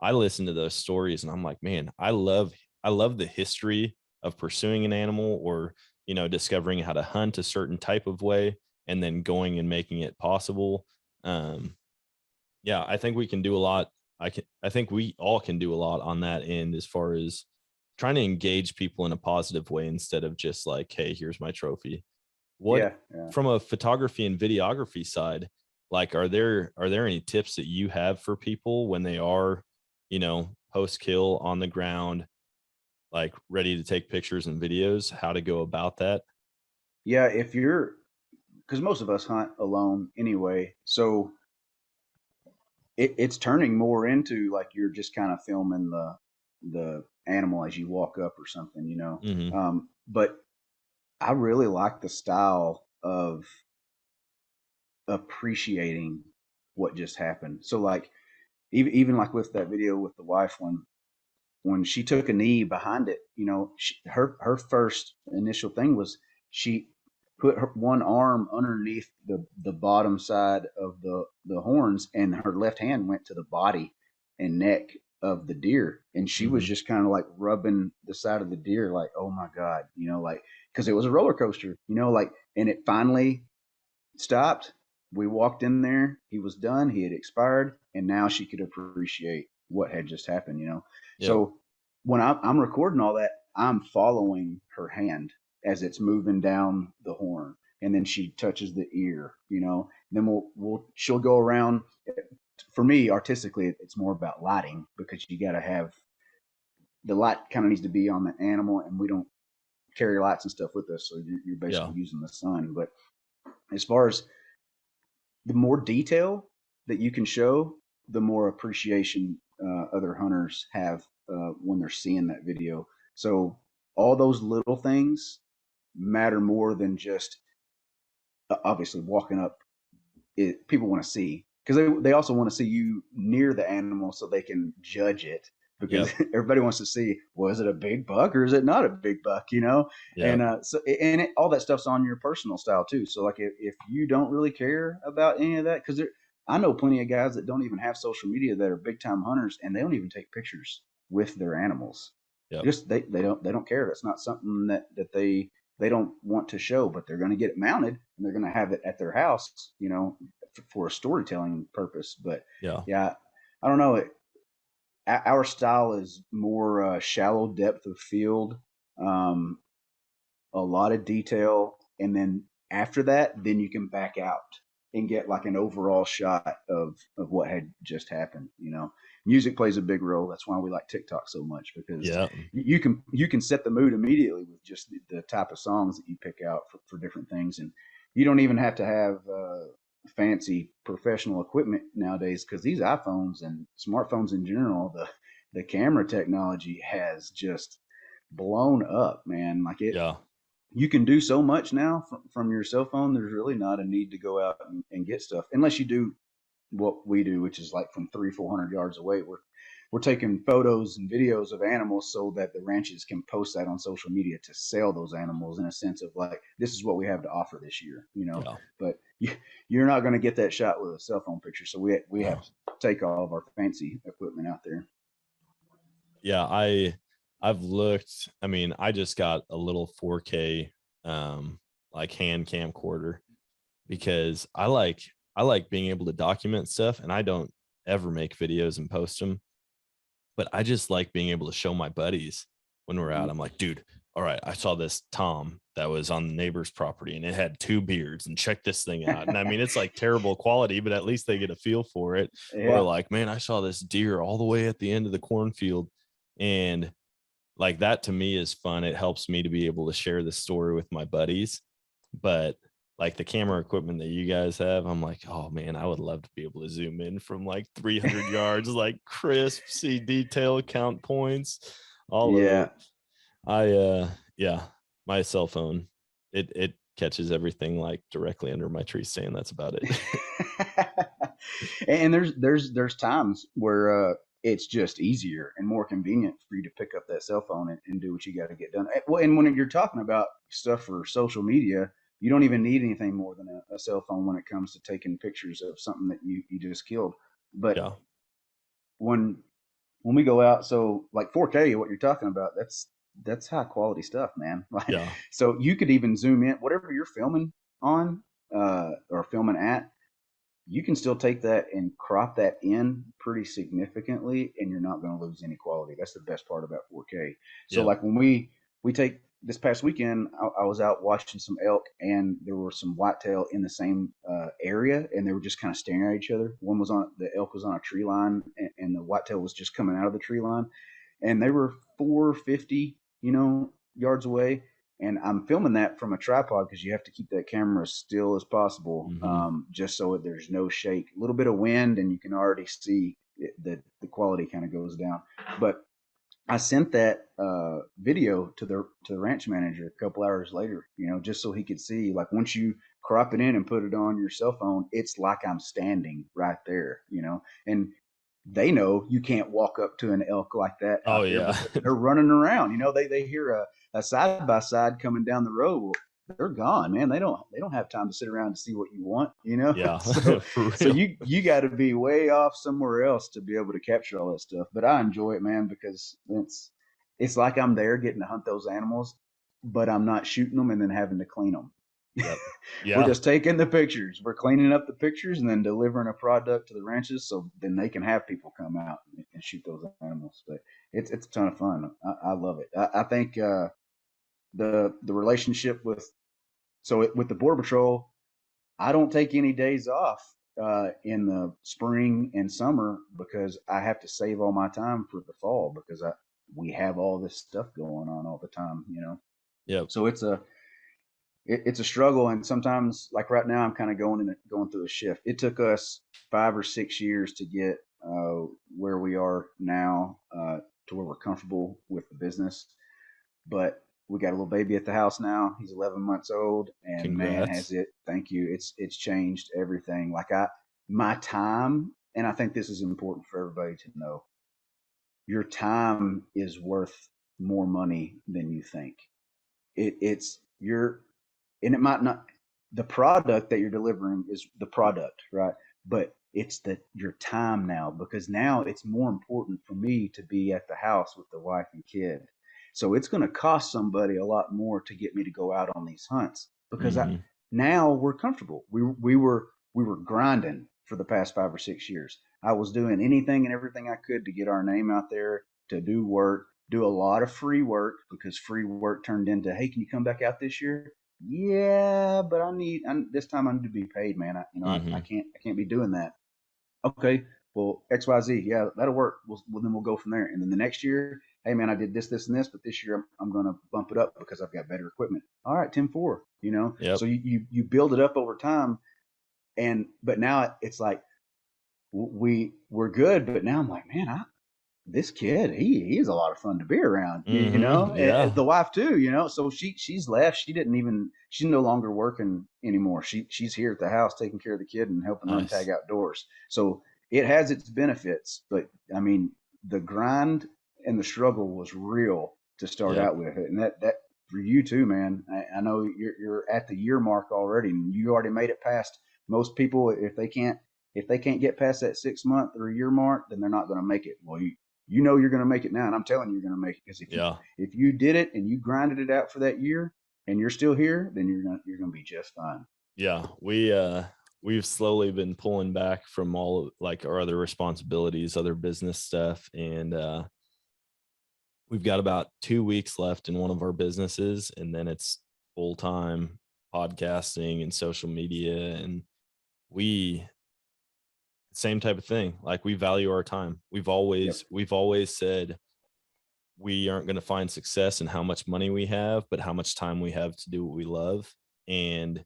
I listen to those stories and I'm like, man, I love the history of pursuing an animal, or, you know, discovering how to hunt a certain type of way and then going and making it possible. I think we can do a lot. I think we all can do a lot on that end, as far as trying to engage people in a positive way, instead of just like, hey, here's my trophy. From a photography and videography side, like, are there any tips that you have for people when they are, you know, post kill on the ground, like ready to take pictures and videos, how to go about that? Yeah, if you're, because most of us hunt alone anyway, so it's turning more into like you're just kind of filming the animal as you walk up or something, you know. But I really like the style of appreciating what just happened. So like even like with that video with the wife, when she took a knee behind it, you know, her first initial thing was she put her one arm underneath the bottom side of the horns, and her left hand went to the body and neck of the deer, and she was just kind of like rubbing the side of the deer, like, oh my God, you know, like, because it was a roller coaster, you know, like, and it finally stopped. We walked in there, he was done, he had expired, and now she could appreciate what had just happened, you know. So when I'm recording all that, I'm following her hand as it's moving down the horn, and then she touches the ear, you know. And then she'll go around. For me, artistically, it's more about lighting, because you got to have the light kind of needs to be on the animal, and we don't carry lights and stuff with us, so you're basically using the sun. But as far as the more detail that you can show, the more appreciation other hunters have when they're seeing that video. So all those little things matter more than just obviously walking up. People want to see, because they also want to see you near the animal so they can judge it, because everybody wants to see, well, is it a big buck or is it not a big buck, you know? And all that stuff's on your personal style too. So like if you don't really care about any of that, because I know plenty of guys that don't even have social media that are big time hunters, and they don't even take pictures with their animals. Just they don't care. That's not something that they don't want to show, but they're going to get it mounted and they're going to have it at their house, you know, for a storytelling purpose. But I don't know. Our style is more shallow depth of field, a lot of detail, and then after that, then you can back out and get like an overall shot of what had just happened. You know, music plays a big role. That's why we like TikTok so much, because you can set the mood immediately with just the type of songs that you pick out for different things, and you don't even have to have fancy professional equipment nowadays, because these iPhones and smartphones in general, the camera technology has just blown up, man. Like you can do so much now from your cell phone. There's really not a need to go out and get stuff, unless you do what we do, which is like from 300-400 yards away. We're taking photos and videos of animals so that the ranches can post that on social media to sell those animals, in a sense of like, this is what we have to offer this year, you know. But you're not going to get that shot with a cell phone picture, so we have to take all of our fancy equipment out there. I've looked. I mean, I just got a little 4K like hand camcorder, because I like being able to document stuff, and I don't ever make videos and post them, but I just like being able to show my buddies when we're out. I'm like, dude, all right, I saw this tom that was on the neighbor's property and it had 2 beards, and check this thing out. And I mean, it's like terrible quality, but at least they get a feel for it. Or like, man, I saw this deer all the way at the end of the cornfield. And like, that to me is fun. It helps me to be able to share the story with my buddies. But like the camera equipment that you guys have, I'm like, oh man, I would love to be able to zoom in from like 300 yards, like crisp, see detail, count points, all of Yeah. it. Yeah, my cell phone, it catches everything like directly under my tree stand. That's about it. And there's times where it's just easier and more convenient for you to pick up that cell phone and do what you got to get done. Well, and when you're talking about stuff for social media, you don't even need anything more than a cell phone when it comes to taking pictures of something that you just killed. But Yeah, when we go out, so like 4K, what you're talking about, that's high quality stuff, man. Like, yeah, so you could even zoom in whatever you're filming on or filming at. You can still take that and crop that in pretty significantly, and you're not going to lose any quality. That's the best part about 4K. So, yeah. like when we take this past weekend, I was out watching some elk, and there were some whitetail in the same area, and they were just kind of staring at each other. The elk was on a tree line, and the whitetail was just coming out of the tree line, and they were 450, yards away. And I'm filming that from a tripod because you have to keep that camera as still as possible, Mm-hmm. just so there's no shake. A little bit of wind, and you can already see that the quality kind of goes down. But I sent that video to the ranch manager a couple hours later, just so he could see. Like once you crop it in and put it on your cell phone, it's like I'm standing right there, and they know you can't walk up to an elk like that Oh out there yeah. because they're running around. They hear a side by side coming down the road. Well, they're gone, man. They don't have time to sit around to see what you want, Yeah. So For so real. you got to be way off somewhere else to be able to capture all that stuff. But I enjoy it, man, because it's like I'm there getting to hunt those animals, but I'm not shooting them and then having to clean them. Yep. We're Yeah. just taking the pictures. We're cleaning up the pictures and then delivering a product to the ranches, so then they can have people come out and shoot those animals. But it's a ton of fun. I love it. I think the relationship with the border patrol, I don't take any days off in the spring and summer because I have to save all my time for the fall because we have all this stuff going on all the time. Yep. So it's a struggle, and sometimes, like right now, I'm kind of going through a shift. It took us 5 or 6 years to get where we are now, to where we're comfortable with the business. But we got a little baby at the house now. He's 11 months old, and man, has Congrats. it. Thank you. It's changed everything. Like my time, and I think this is important for everybody to know. Your time is worth more money than you think. It's your and it might not, the product that you're delivering is the product, right? But it's your time now, because now it's more important for me to be at the house with the wife and kid. So it's going to cost somebody a lot more to get me to go out on these hunts because Mm-hmm. now we're comfortable. We were grinding for the past 5 or 6 years. I was doing anything and everything I could to get our name out there, to do work, do a lot of free work, because free work turned into, hey, can you come back out this year? Yeah, but this time I need to be paid, man. I Mm-hmm. can't be doing that. Okay, well, XYZ, yeah, that'll work. Then we'll go from there. And then the next year, hey, man, I did this, and this, but this year I'm going to bump it up because I've got better equipment. All right, 10-4, Yep. So you build it up over time, but now it's like we're good, but now I'm like, man, this kid, he is a lot of fun to be around, Mm-hmm. and Yeah. the wife too, so she's left. She's no longer working anymore. She's here at the house taking care of the kid and helping run Tag Nice. Outdoors. So it has its benefits, but I mean, the grind and the struggle was real to start Yep. out with it. And that for you too, man. I know you're at the year mark already, and you already made it past most people. If they can't get past that 6 month or a year mark, then they're not going to make it. Well, you're going to make it now, and I'm telling you, you're going to make it, because Yeah. if you did it and you grinded it out for that year and you're still here, then you're going to be just fine. Yeah. We've slowly been pulling back from all like our other responsibilities, other business stuff. And we've got about 2 weeks left in one of our businesses, and then it's full time podcasting and social media. And we, same type of thing. Like we value our time. We've Yep. always said we aren't going to find success in how much money we have, but how much time we have to do what we love. And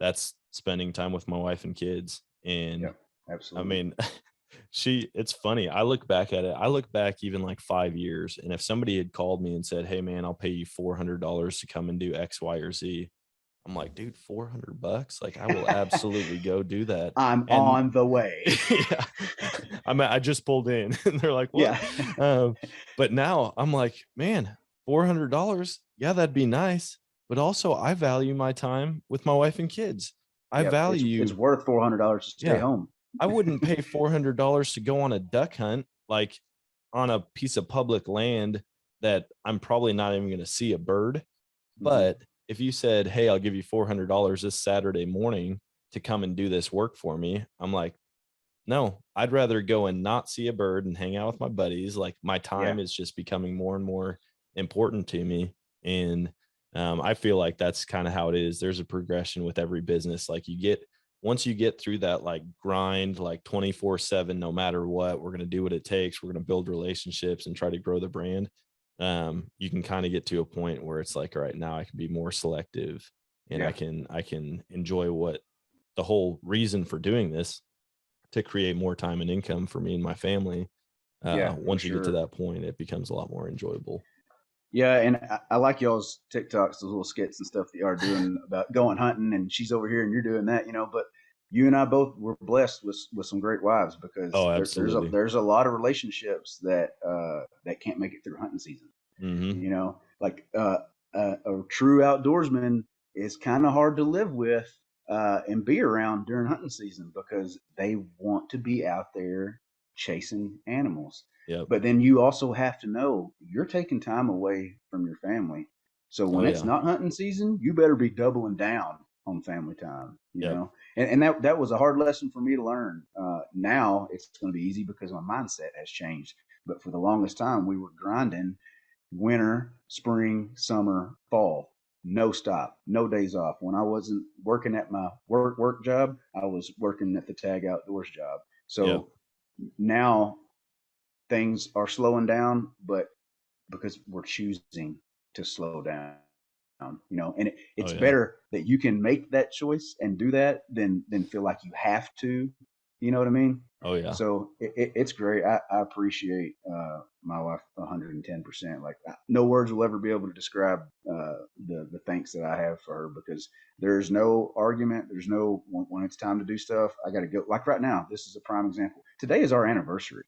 that's spending time with my wife and kids. And Yeah, I absolutely. mean, it's funny. I look back at it. I look back even like 5 years. And if somebody had called me and said, "Hey man, I'll pay you $400 to come and do X, Y, or Z," I'm like, dude, $400? Like, I will absolutely go do that. I'm And on the way. yeah, I just pulled in and they're like, what? Yeah. But now I'm like, man, $400. Yeah, that'd be nice. But also I value my time with my wife and kids. I Yeah, it's value, worth $400 to stay yeah, home. I wouldn't pay $400 to go on a duck hunt, like on a piece of public land that I'm probably not even going to see a bird. But if you said, "Hey, I'll give you $400 this Saturday morning to come and do this work for me," I'm like, no, I'd rather go and not see a bird and hang out with my buddies. Like, my time Yeah. is just becoming more and more important to me. And I feel like that's kind of how it is. There's a progression with every business. Like, once you get through that like grind, like 24/7, no matter what, we're going to do what it takes. We're going to build relationships and try to grow the brand. You can kind of get to a point where it's like, all right, now I can be more selective and Yeah. I can enjoy what the whole reason for doing this, to create more time and income for me and my family. Yeah, for Once you get to sure. that point, it becomes a lot more enjoyable. Yeah, and I like y'all's TikToks, those little skits and stuff that you are doing about going hunting, and she's over here and you're doing that, But you and I both were blessed with some great wives, because Oh, there's absolutely. a lot of relationships that can't make it through hunting season. Mm-hmm. Like a true outdoorsman is kind of hard to live with and be around during hunting season, because they want to be out there chasing animals. Yep. But then you also have to know you're taking time away from your family. So Oh when it's yeah. not hunting season, you better be doubling down on family time, Yep. And that was a hard lesson for me to learn. Now it's going to be easy because my mindset has changed. But for the longest time, we were grinding winter, spring, summer, fall, no stop, no days off. When I wasn't working at my work job, I was working at the Tag Outdoors job. Yep. So now things are slowing down, but because we're choosing to slow down, and Oh it's yeah. better that you can make that choice and do that than feel like you have to. You know what I mean? Oh yeah. So it's great. I appreciate my wife 110%. Like, no words will ever be able to describe the thanks that I have for her, because there's no argument. There's no, when it's time to do stuff, I got to go. Like right now, this is a prime example. Today is our anniversary.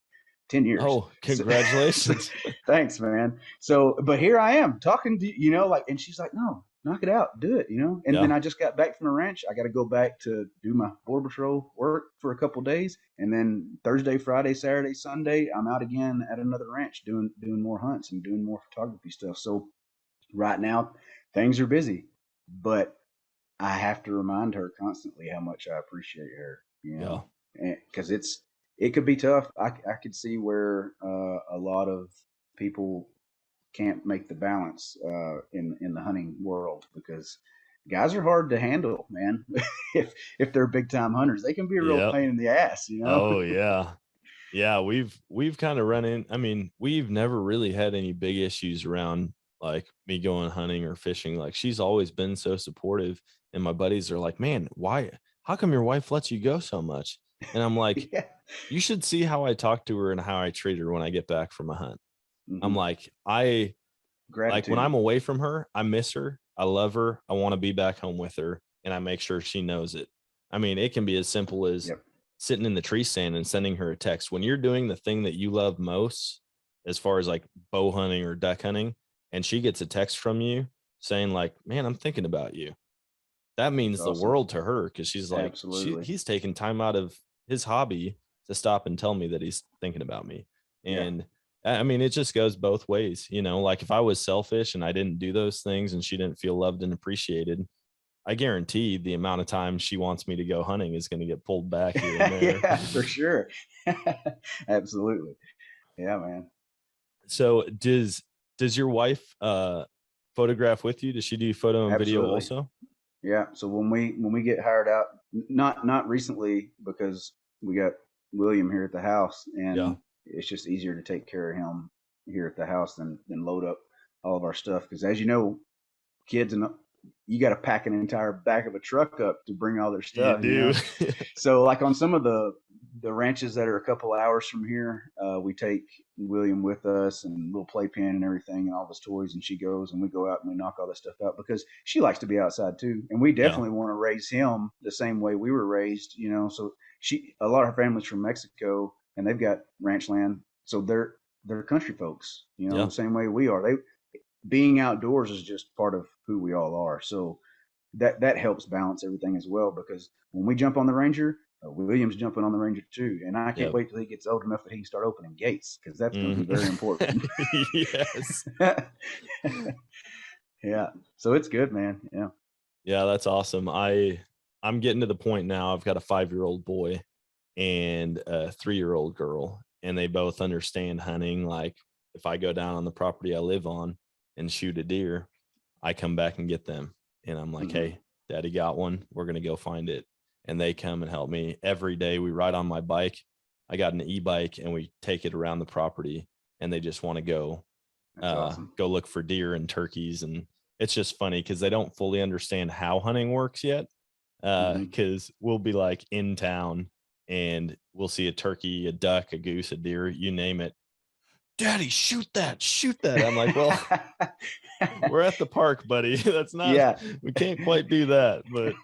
10 years. Oh, congratulations. Thanks, man. So, but here I am talking to like, and she's like, no, knock it out, do it, And then Yeah. I just got back from the ranch. I got to go back to do my border patrol work for a couple of days, and then Thursday, Friday, Saturday, Sunday, I'm out again at another ranch doing more hunts and doing more photography stuff. So right now, things are busy, but I have to remind her constantly how much I appreciate her, Yeah. because it could be tough. I could see where a lot of people can't make the balance in the hunting world, because guys are hard to handle, man. if they're big time hunters, they can be a real Yep. pain in the ass, Oh yeah. Yeah, we've kind of run in. I mean, we've never really had any big issues around like me going hunting or fishing. Like, she's always been so supportive, and my buddies are like, "Man, why? How come your wife lets you go so much?" And I'm like, Yeah. "You should see how I talk to her and how I treat her when I get back from a hunt." I'm Hmm. like, like when Gratitude. I'm away from her, I miss her. I love her. I want to be back home with her, and I make sure she knows it. I mean, it can be as simple as Yep. sitting in the tree stand and sending her a text when you're doing the thing that you love most, as far as like bow hunting or duck hunting, and she gets a text from you saying like, "Man, I'm thinking about you." That That's means the awesome. world to her, because she's like, Absolutely. he's taking time out of his hobby to stop and tell me that he's thinking about me. Yeah. And I mean, it just goes both ways, like if I was selfish and I didn't do those things and she didn't feel loved and appreciated, I guarantee the amount of time she wants me to go hunting is going to get pulled back here and there. Yeah, for sure. Absolutely. Yeah, man. So does your wife photograph with you? Does she do photo and video Absolutely. also? Yeah. So when we get hired out, not recently, because we got William here at the house, Yeah. and it's just easier to take care of him here at the house than load up all of our stuff. Because as you know, kids and you got to pack an entire back of a truck up to bring all their stuff. You do. So like on some of the ranches that are a couple hours from here, we take William with us and little playpen and everything and all of his toys, and she goes and we go out and we knock all this stuff out because she likes to be outside too, and we definitely want to raise him the same way we were raised. So a lot of her family's from Mexico and they've got ranch land, so they're country folks, the same way we are. They being outdoors is just part of who we all are. So that helps balance everything as well, because when we jump on the Ranger, William's jumping on the Ranger too, and I can't wait till he gets old enough that he can start opening gates, because that's going to be very important. Yes. Yeah. So it's good, man. Yeah. Yeah, that's awesome. I'm getting to the point now. I've got a 5-year-old boy and a 3-year-old girl, and they both understand hunting. Like if I go down on the property I live on and shoot a deer, I come back and get them. And I'm like, hey, daddy got one. We're going to go find it. And they come and help me every day. We ride on my bike. I got an e-bike and we take it around the property, and they just want to go, awesome. Go look for deer and turkeys. And it's just funny because they don't fully understand how hunting works yet. Because we'll be like in town and we'll see a turkey, a duck, a goose, a deer, you name it. Daddy, shoot that. I'm like, well, we're at the park, buddy. That's not, we can't quite do that, but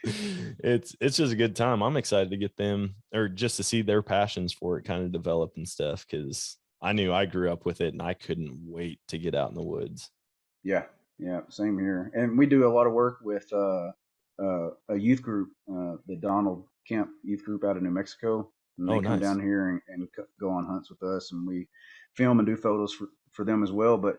it's just a good time. I'm excited to get them, or just to see their passions for it kind of develop and stuff. Cause I knew I grew up with it and I couldn't wait to get out in the woods. Yeah. Same here. And we do a lot of work with, a youth group, the Donald Kemp youth group out of New Mexico. And they come down here and go on hunts with us, and we film and do photos for them as well. But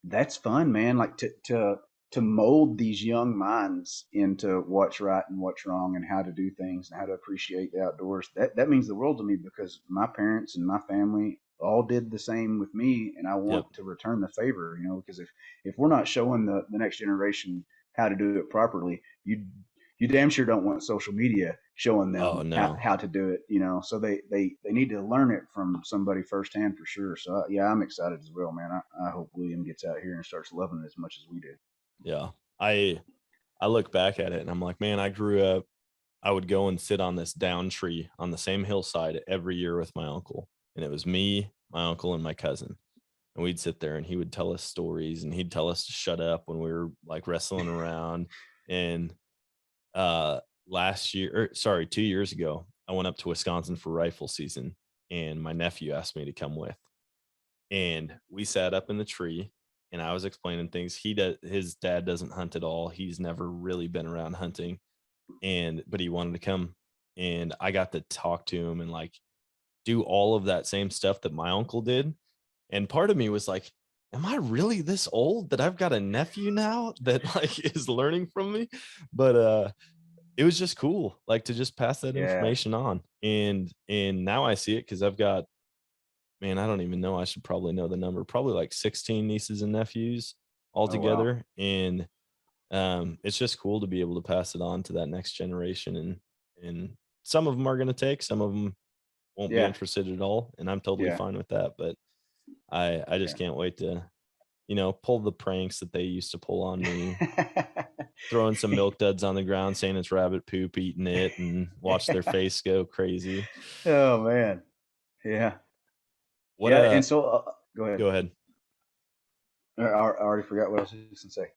that's fun, man. Like to mold these young minds into what's right and what's wrong and how to do things and how to appreciate the outdoors. That means the world to me, because my parents and my family all did the same with me, and I want to return the favor, because if we're not showing the next generation how to do it properly, you damn sure don't want social media showing them how to do it, so they need to learn it from somebody firsthand for sure. So yeah, I'm excited as well, man. I hope William gets out here and starts loving it as much as we did. Yeah. I look back at it and I'm like, man, I grew up, I would go and sit on this down tree on the same hillside every year with my uncle. And it was me, my uncle, and my cousin. And we'd sit there and he would tell us stories, and he'd tell us to shut up when we were like wrestling around. And 2 years ago, I went up to Wisconsin for rifle season, and my nephew asked me to come with. And we sat up in the tree, and I was explaining things. His dad doesn't hunt at all. He's never really been around hunting, but he wanted to come, and I got to talk to him and like do all of that same stuff that my uncle did. And part of me was like, am I really this old that I've got a nephew now that like is learning from me? But it was just cool, like to just pass that information on. And now I see it, because I've got, man, I don't even know, I should probably know the number, probably like 16 nieces and nephews all together. And it's just cool to be able to pass it on to that next generation. And some of them are going to take, some of them won't be interested at all, and I'm totally fine with that. But I just can't wait to, pull the pranks that they used to pull on me, throwing some milk duds on the ground, saying it's rabbit poop, eating it, and watch their face go crazy. Oh man. Yeah. And so go ahead. Go ahead. I already forgot what I was going to say.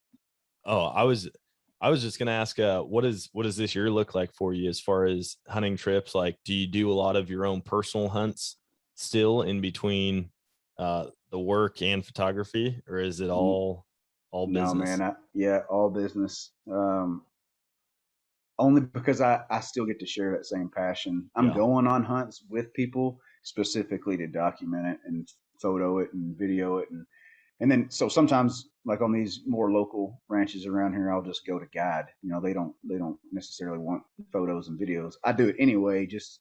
Oh, I was just going to ask, what does this year look like for you as far as hunting trips? Like, do you do a lot of your own personal hunts still in between the work and photography, or is it all business? No, man. All business. Only because I still get to share that same passion. I'm going on hunts with people specifically to document it and photo it and video it. And then, so sometimes like on these more local ranches around here, I'll just go to guide, they don't necessarily want photos and videos. I do it anyway, just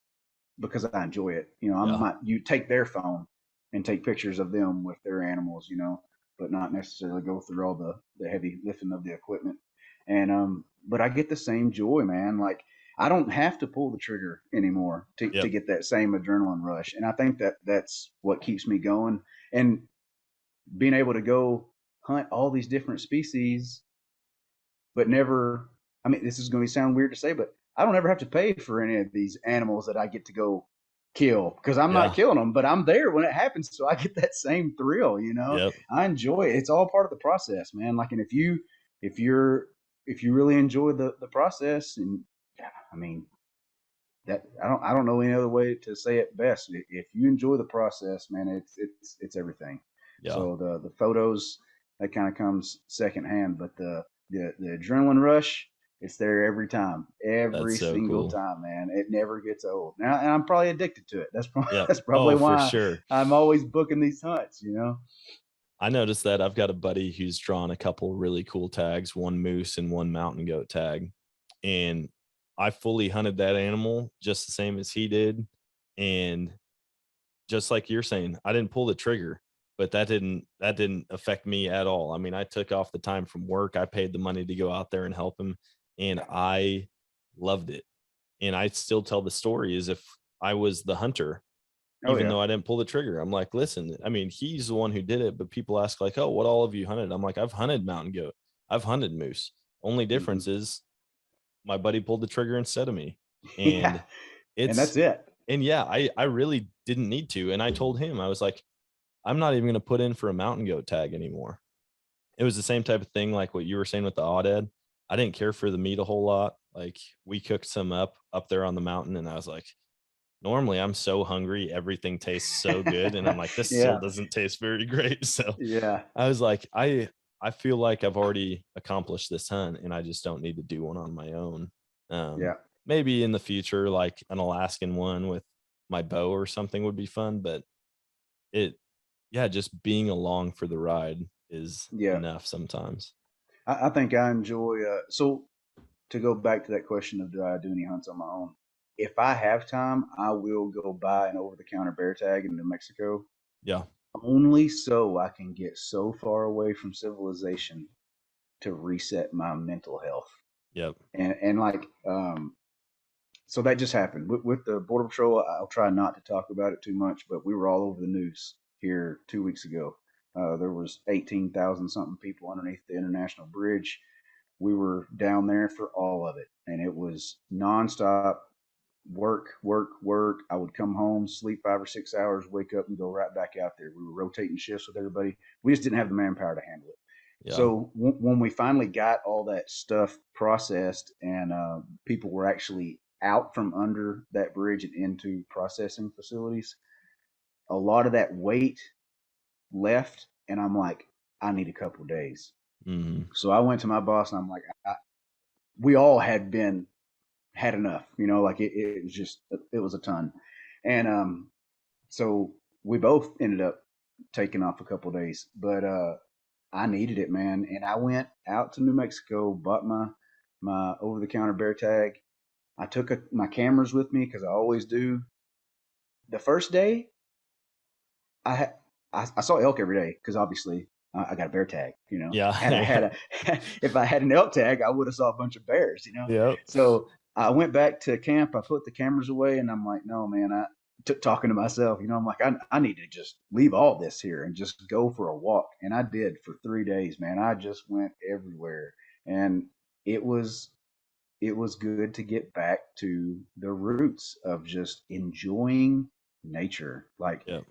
because I enjoy it. You take their phone and take pictures of them with their animals, but not necessarily go through all the heavy lifting of the equipment. And, but I get the same joy, man. Like I don't have to pull the trigger anymore to get that same adrenaline rush. And I think that's what keeps me going. And being able to go hunt all these different species but never. I mean, this is going to sound weird to say, but I don't ever have to pay for any of these animals that I get to go kill because I'm not Yeah. killing them, but I'm there when it happens, so I get that same thrill. Yep. I enjoy it. It's all part of the process, man. Like, and if you're if you really enjoy the process, and I mean that I don't know any other way to say it best. If you enjoy the process, man, it's everything. Yeah. So the photos, that kind of comes secondhand, but the adrenaline rush, it's there That's every so single cool. time, man. It never gets old. Now, and I'm probably addicted to it. Yep. That's probably Oh, for why sure. I'm always booking these hunts. I noticed that I've got a buddy who's drawn a couple really cool tags, one moose and one mountain goat tag. And I fully hunted that animal just the same as he did. And just like you're saying, I didn't pull the trigger, but that didn't affect me at all. I mean, I took off the time from work. I paid the money to go out there and help him, and I loved it. And I still tell the story as if I was the hunter, Oh even yeah. though I didn't pull the trigger. I'm like, listen, I mean, he's the one who did it, but people ask like, oh, what all have you hunted? I'm like, I've hunted mountain goat. I've hunted moose. Only Hmm. difference is my buddy pulled the trigger instead of me. Yeah, And and it's, that's it. and yeah, I really didn't need to. And I told him, I was like, I'm not even going to put in for a mountain goat tag anymore. It was the same type of thing like what you were saying with the aoudad. I didn't care for the meat a whole lot. Like we cooked some up there on the mountain, and I was like, normally I'm so hungry, everything tastes so good, and I'm like, this still Yeah, doesn't taste very great. So yeah, I was like, I feel like I've already accomplished this hunt, and I just don't need to do one on my own. Um, yeah. maybe in the future, like an Alaskan one with my bow or something would be fun, but it, yeah, just being along for the ride is Yeah. enough sometimes. I think I enjoy. So to go back to that question of do I do any hunts on my own? If I have time, I will go buy an over-the-counter bear tag in New Mexico, Yeah. only so I can get so far away from civilization to reset my mental health. Yep. And like, so that just happened with the Border Patrol. I'll try not to talk about it too much, but we were all over the news here 2 weeks ago. There was 18,000 something people underneath the international bridge. We were down there for all of it, and it was nonstop work, work, work. I would come home, sleep 5 or 6 hours, wake up, and go right back out there. We were rotating shifts with everybody. We just didn't have the manpower to handle it. Yeah. So when we finally got all that stuff processed, and people were actually out from under that bridge and into processing facilities, a lot of that weight left, and I'm like, I need a couple of days. Hmm. So I went to my boss, and I'm like, we all had enough, like it was just, it was a ton. And so we both ended up taking off a couple of days, but I needed it, man. And I went out to New Mexico, bought my over the counter bear tag. I took my cameras with me because I always do. The first day, I ha- I saw elk every day because obviously I got a bear tag. Yeah. Had I had Yeah. a if I had an elk tag, I would have saw a bunch of bears. Yep. So I went back to camp. I put the cameras away, and I'm like, no, man. Talking to myself, I'm like, I need to just leave all this here and just go for a walk. And I did for 3 days, man. I just went everywhere, and it was it was good to get back to the roots of just enjoying nature. Like, Yep.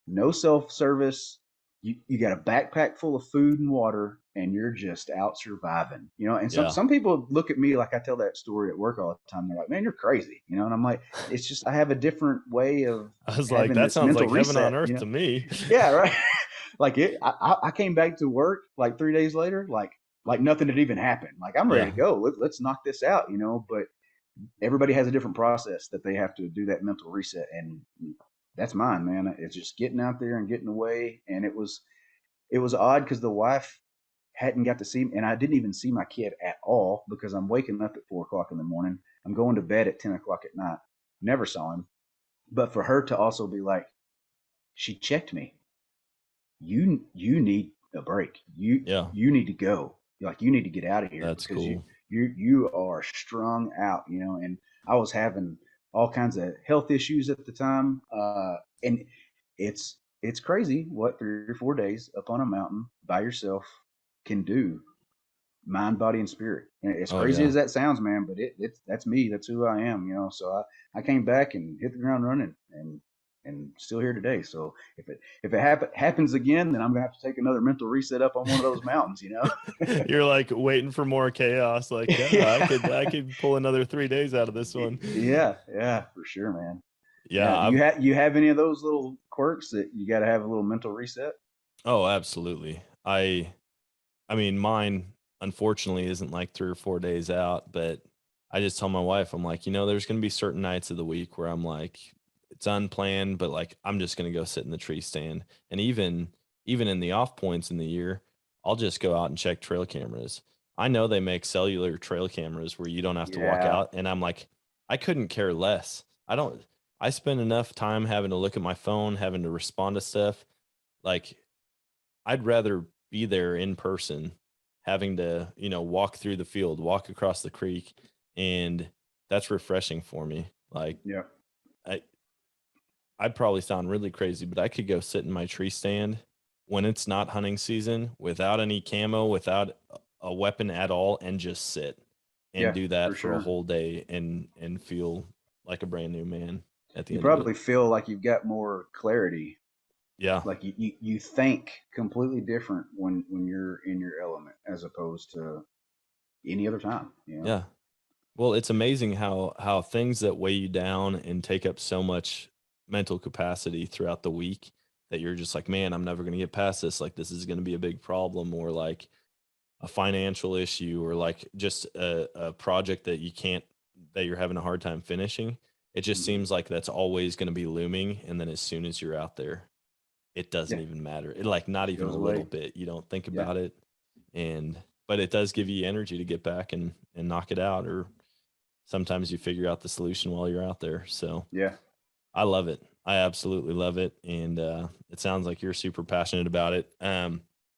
no self service. You got a backpack full of food and water, and you're just out surviving. And some Yeah. some people look at me like I tell that story at work all the time. They're like, "Man, you're crazy," and I'm like, it's just I have a different way of I was like, having that this sounds mental like heaven on reset. earth to me. Yeah, right. Like it. I came back to work like 3 days later, like nothing had even happened. Like, I'm ready Yeah. to go. Let's knock this out. But everybody has a different process that they have to do that mental reset, and that's mine, man. It's just getting out there and getting away. And it was odd because the wife hadn't got to see me, and I didn't even see my kid at all because I'm waking up at 4 o'clock in the morning. I'm going to bed at 10 o'clock at night. Never saw him. But for her to also be like, she checked me. You need a break. You Yeah. you need to go. Like, you need to get out of here That's because you cool. you you are strung out. And I was having all kinds of health issues at the time. And it's crazy what 3 or 4 days up on a mountain by yourself can do mind, body, and spirit. And as Oh crazy yeah. as that sounds, man, but that's me. That's who I am, you know. So I came back and hit the ground running, and still here today. So if it happens again, then I'm gonna have to take another mental reset up on one of those mountains, you know. You're like waiting for more chaos. Like, yeah, I could pull another 3 days out of this one. Yeah, for sure, man. Yeah, Yeah. Do you have any of those little quirks that you got to have a little mental reset? oh, absolutely. I mean, mine unfortunately isn't like 3 or 4 days out, but I just tell my wife, I'm like, there's going to be certain nights of the week where I'm like, it's unplanned, but like, I'm just going to go sit in the tree stand. And even in the off points in the year, I'll just go out and check trail cameras. I know they make cellular trail cameras where you don't have to walk Yeah. out. And I'm like, I couldn't care less. I spend enough time having to look at my phone, having to respond to stuff. Like, I'd rather be there in person, having to, walk through the field, walk across the creek, and that's refreshing for me. Like Yeah. I I'd probably sound really crazy, but I could go sit in my tree stand when it's not hunting season without any camo, without a weapon at all, and just sit and Yeah, do for that for a sure. whole day and feel like a brand new man at the You end of it. probably feel like you've got more clarity. Yeah. Like you think completely different when you're in your element as opposed to any other time, you know? Yeah. Well, it's amazing how things that weigh you down and take up so much mental capacity throughout the week that you're just like, man, I'm never going to get past this. Like, this is going to be a big problem, or like a financial issue, or like just a project that that you're having a hard time finishing. It just Mhm. seems like that's always going to be looming. And then as soon as you're out there, it doesn't Yeah, even matter. It, like, not even a goes little away. bit. You don't think Yeah. about it. But it does give you energy to get back and knock it out, or sometimes you figure out the solution while you're out there. So Yeah. I love it. I absolutely love it. And it sounds like you're super passionate about it.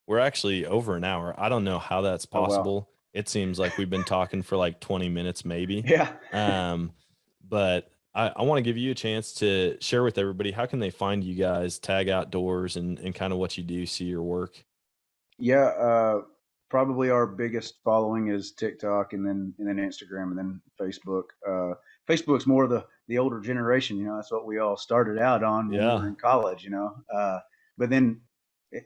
We're actually over an hour. I don't know how that's Oh wow. possible. It seems like we've been talking for like 20 minutes, maybe. Yeah. Um, but I want to give you a chance to share with everybody, how can they find you guys, Tag Outdoors, and kind of what you do, see your work? Yeah, probably our biggest following is TikTok, and then Instagram, and then Facebook. Facebook's more the older generation, you know. That's what we all started out on when we were Yeah. in college, you know. But then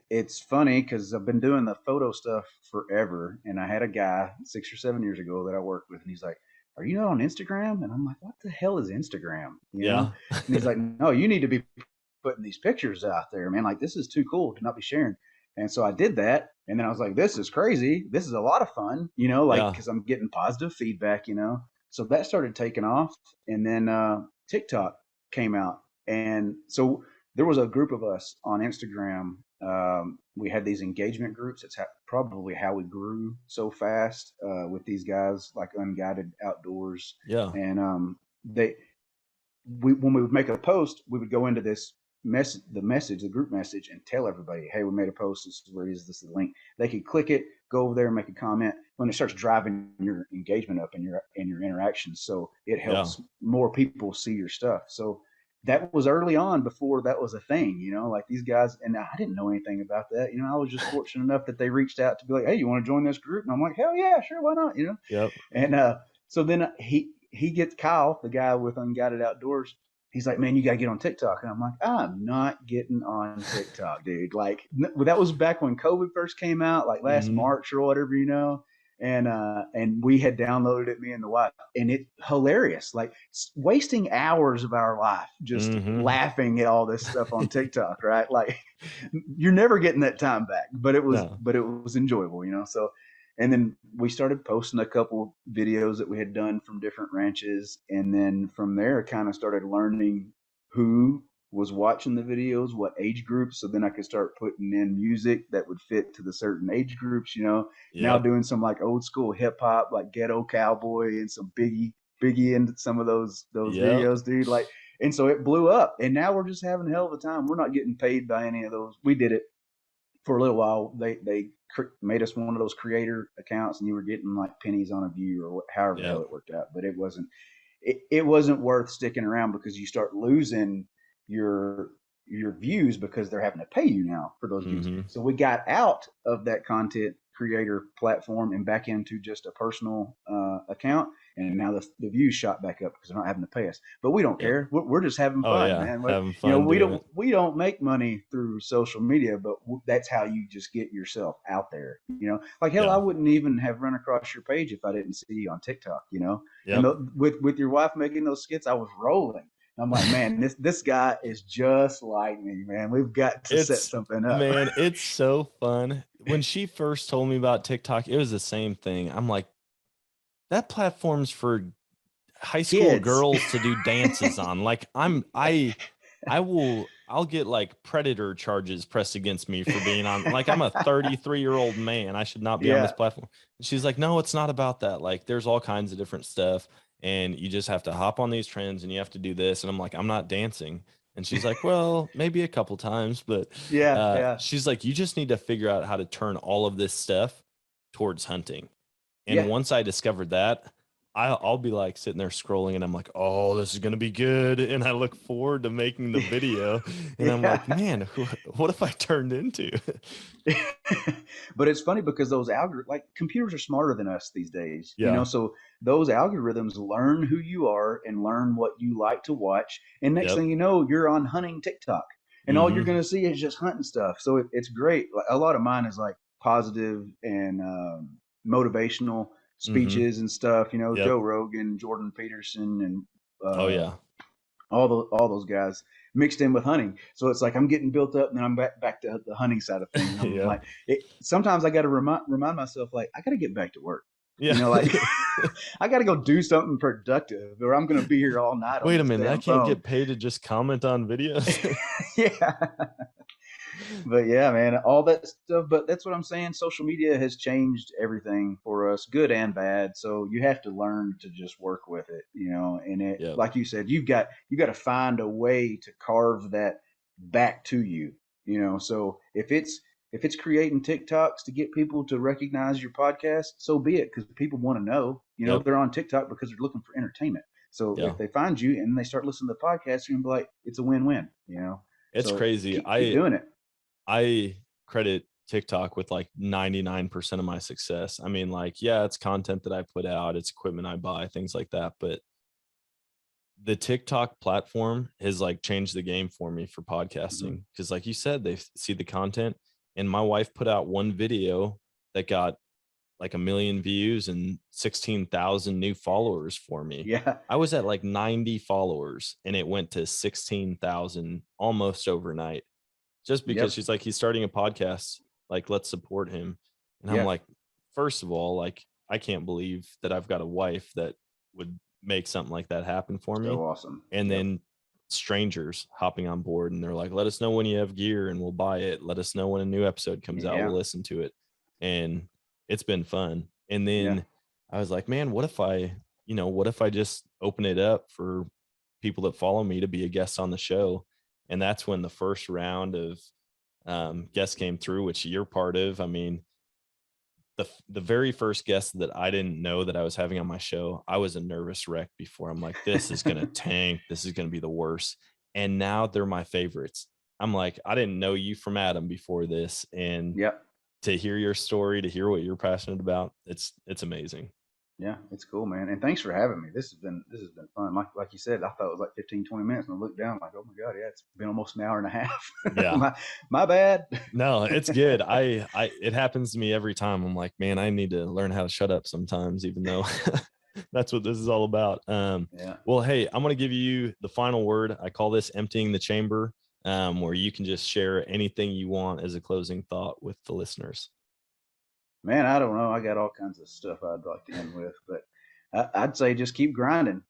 it's funny because I've been doing the photo stuff forever, and I had a guy 6 or 7 years ago that I worked with, and he's like, "Are you not on Instagram?" And I'm like, "What the hell is Instagram?" You know? Yeah. And he's like, "No, you need to be putting these pictures out there, man. Like this is too cool to not be sharing." And so I did that. And then I was like, this is crazy. This is a lot of fun, you know, like, Yeah. cause I'm getting positive feedback, you know? So that started taking off. And then, TikTok came out. And so there was a group of us on Instagram. We had these engagement groups. It's probably how we grew so fast, with these guys like Unguided Outdoors. Yeah. And, they, when we would make a post, we would go into this the group message, and tell everybody, hey, we made a post. This is where it is. This is the link. They could click it, go over there, and make a comment. When it starts driving your engagement up and your interactions, so it Yeah. helps more people see your stuff. So that was early on before that was a thing, you know, like these guys, and I didn't know anything about that. You know, I was just fortunate enough that they reached out to be like, hey, you want to join this group? And I'm like, hell yeah, sure, why not? You know, Yep. and so then he gets Kyle, the guy with Unguided Outdoors. He's like, man, you got to get on TikTok. And I'm like, I'm not getting on TikTok, dude. Like, that was back when COVID first came out, like last Hmm. March or whatever, you know. And we had downloaded it, me and the wife, and it hilarious, like wasting hours of our life just Hmm. laughing at all this stuff on TikTok, right? Like, you're never getting that time back, but No. it was enjoyable, you know. So and then we started posting a couple videos that we had done from different ranches, and then from there kind of started learning who was watching the videos, what age groups, so then I could start putting in music that would fit to the certain age groups, you know. Now Yep. doing some like old school hip hop, like Ghetto Cowboy, and some Biggie into some of those Yep. videos, dude. Like, and so it blew up, and now we're just having a hell of a time. We're not getting paid by any of those. We did it for a little while. They made us one of those creator accounts, and you were getting like pennies on a view, or however the hell Yep. it worked out. But it wasn't worth sticking around, because you start losing your views because they're having to pay you now for those views. Hmm. So we got out of that content creator platform and back into just a personal account. And now the views shot back up because they're not having to pay us. But we don't Yep. care. We're just having Oh fun, yeah, man. having You know, fun doing it. we don't make money through social media, but that's how you just get yourself out there. You know, like hell, Yeah. I wouldn't even have run across your page if I didn't see you on TikTok. You know, Yep. and with your wife making those skits, I was rolling. I'm like, man, this guy is just like me, man. We've got to set something up. Man, it's so fun. When she first told me about TikTok, it was the same thing. I'm like, that platform's for high school Kids. girls to do dances on. Like I'll get like predator charges pressed against me for being on, like I'm a 33-year-old man. I should not be on this platform. And she's like, no, it's not about that. Like there's all kinds of different stuff and you just have to hop on these trends and you have to do this. And I'm like, I'm not dancing. And she's like, well, maybe a couple times, but she's like, you just need to figure out how to turn all of this stuff towards hunting. And once I discovered that, I'll be like sitting there scrolling and I'm like, oh, this is going to be good. And I look forward to making the video and I'm like, man, what have I turned into? But it's funny because those like computers are smarter than us these days, Yeah. you know, so those algorithms learn who you are and learn what you like to watch. And next thing you know, you're on hunting TikTok and all you're going to see is just hunting stuff. So it's great. A lot of mine is like positive and motivational speeches and stuff, you know, Joe Rogan, Jordan Peterson, and all those guys mixed in with hunting. So it's like I'm getting built up and then I'm back to the hunting side of things. I'm like, sometimes I got to remind myself, like, I got to get back to work. You know, like I got to go do something productive or I'm going to be here all night. Wait a minute. I can't get paid to just comment on videos. But yeah, man, all that stuff. But that's what I'm saying. Social media has changed everything for us, good and bad. So you have to learn to just work with it, you know. And it, like you said, you got to find a way to carve that back to you, you know. So if it's creating TikToks to get people to recognize your podcast, so be it, because people want to know, you know, they're on TikTok because they're looking for entertainment. So if they find you and they start listening to the podcast, you're gonna be like, it's a win-win, you know. It's crazy. Keep doing it. I credit TikTok with like 99% of my success. I mean, like, yeah, it's content that I put out, it's equipment I buy, things like that. But the TikTok platform has like changed the game for me for podcasting. Because like you said, they see the content. And my wife put out one video that got like 1 million views and 16,000 new followers for me. Yeah. I was at like 90 followers and it went to 16,000 almost overnight. Just because she's like, he's starting a podcast, like, let's support him. And I'm like, first of all, like, I can't believe that I've got a wife that would make something like that happen for me. So awesome. And then strangers hopping on board and they're like, let us know when you have gear and we'll buy it. Let us know when a new episode comes out. We'll listen to it. And it's been fun. And then I was like, man, what if I just open it up for people that follow me to be a guest on the show? And that's when the first round of guests came through, which you're part of. I mean, the very first guest that I didn't know that I was having on my show, I was a nervous wreck before. I'm like, this is going to tank. This is going to be the worst. And now they're my favorites. I'm like, I didn't know you from Adam before this. And to hear your story, to hear what you're passionate about, it's amazing. Yeah, it's cool, man. And thanks for having me. This has been fun. Like you said, I thought it was like 15, 20 minutes. And I looked down like, oh my God, it's been almost an hour and a half. Yeah. my bad. No, it's good. It happens to me every time. I'm like, man, I need to learn how to shut up sometimes, even though that's what this is all about. Well, hey, I'm going to give you the final word. I call this emptying the chamber, where you can just share anything you want as a closing thought with the listeners. Man, I don't know. I got all kinds of stuff I'd like to end with, but I'd say just keep grinding.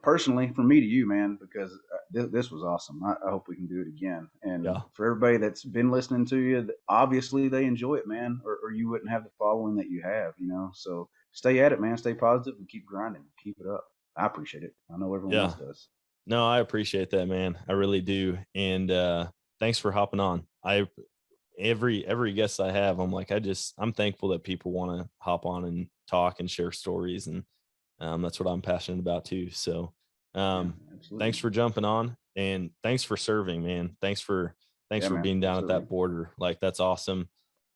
Personally, from me to you, man, because this was awesome. I hope we can do it again. And for everybody that's been listening to you, obviously they enjoy it, man, or you wouldn't have the following that you have, you know. So stay at it, man. Stay positive and keep grinding. Keep it up. I appreciate it. I know everyone else does. No, I appreciate that, man. I really do. And thanks for hopping on. Every guest I have, I'm like, I'm thankful that people want to hop on and talk and share stories. And that's what I'm passionate about too. So thanks for jumping on and thanks for serving, man. Thanks for being down at that border. Like, that's awesome.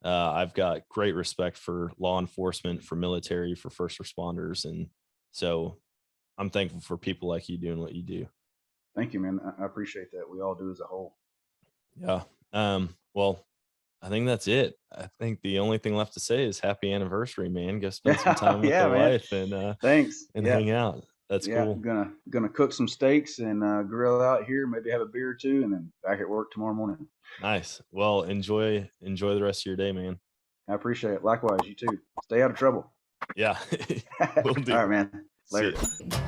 I've got great respect for law enforcement, for military, for first responders. And so I'm thankful for people like you doing what you do. Thank you, man. I appreciate that. We all do as a whole. Yeah. Well, I think that's it. I think the only thing left to say is happy anniversary, man. Go spend some time with the man. wife and Thanks. hang out. That's cool. Gonna cook some steaks and grill out here. Maybe have a beer or two, and then back at work tomorrow morning. Nice. Well, enjoy the rest of your day, man. I appreciate it. Likewise, you too. Stay out of trouble. Yeah. Will do. All right, man. See Later. ya.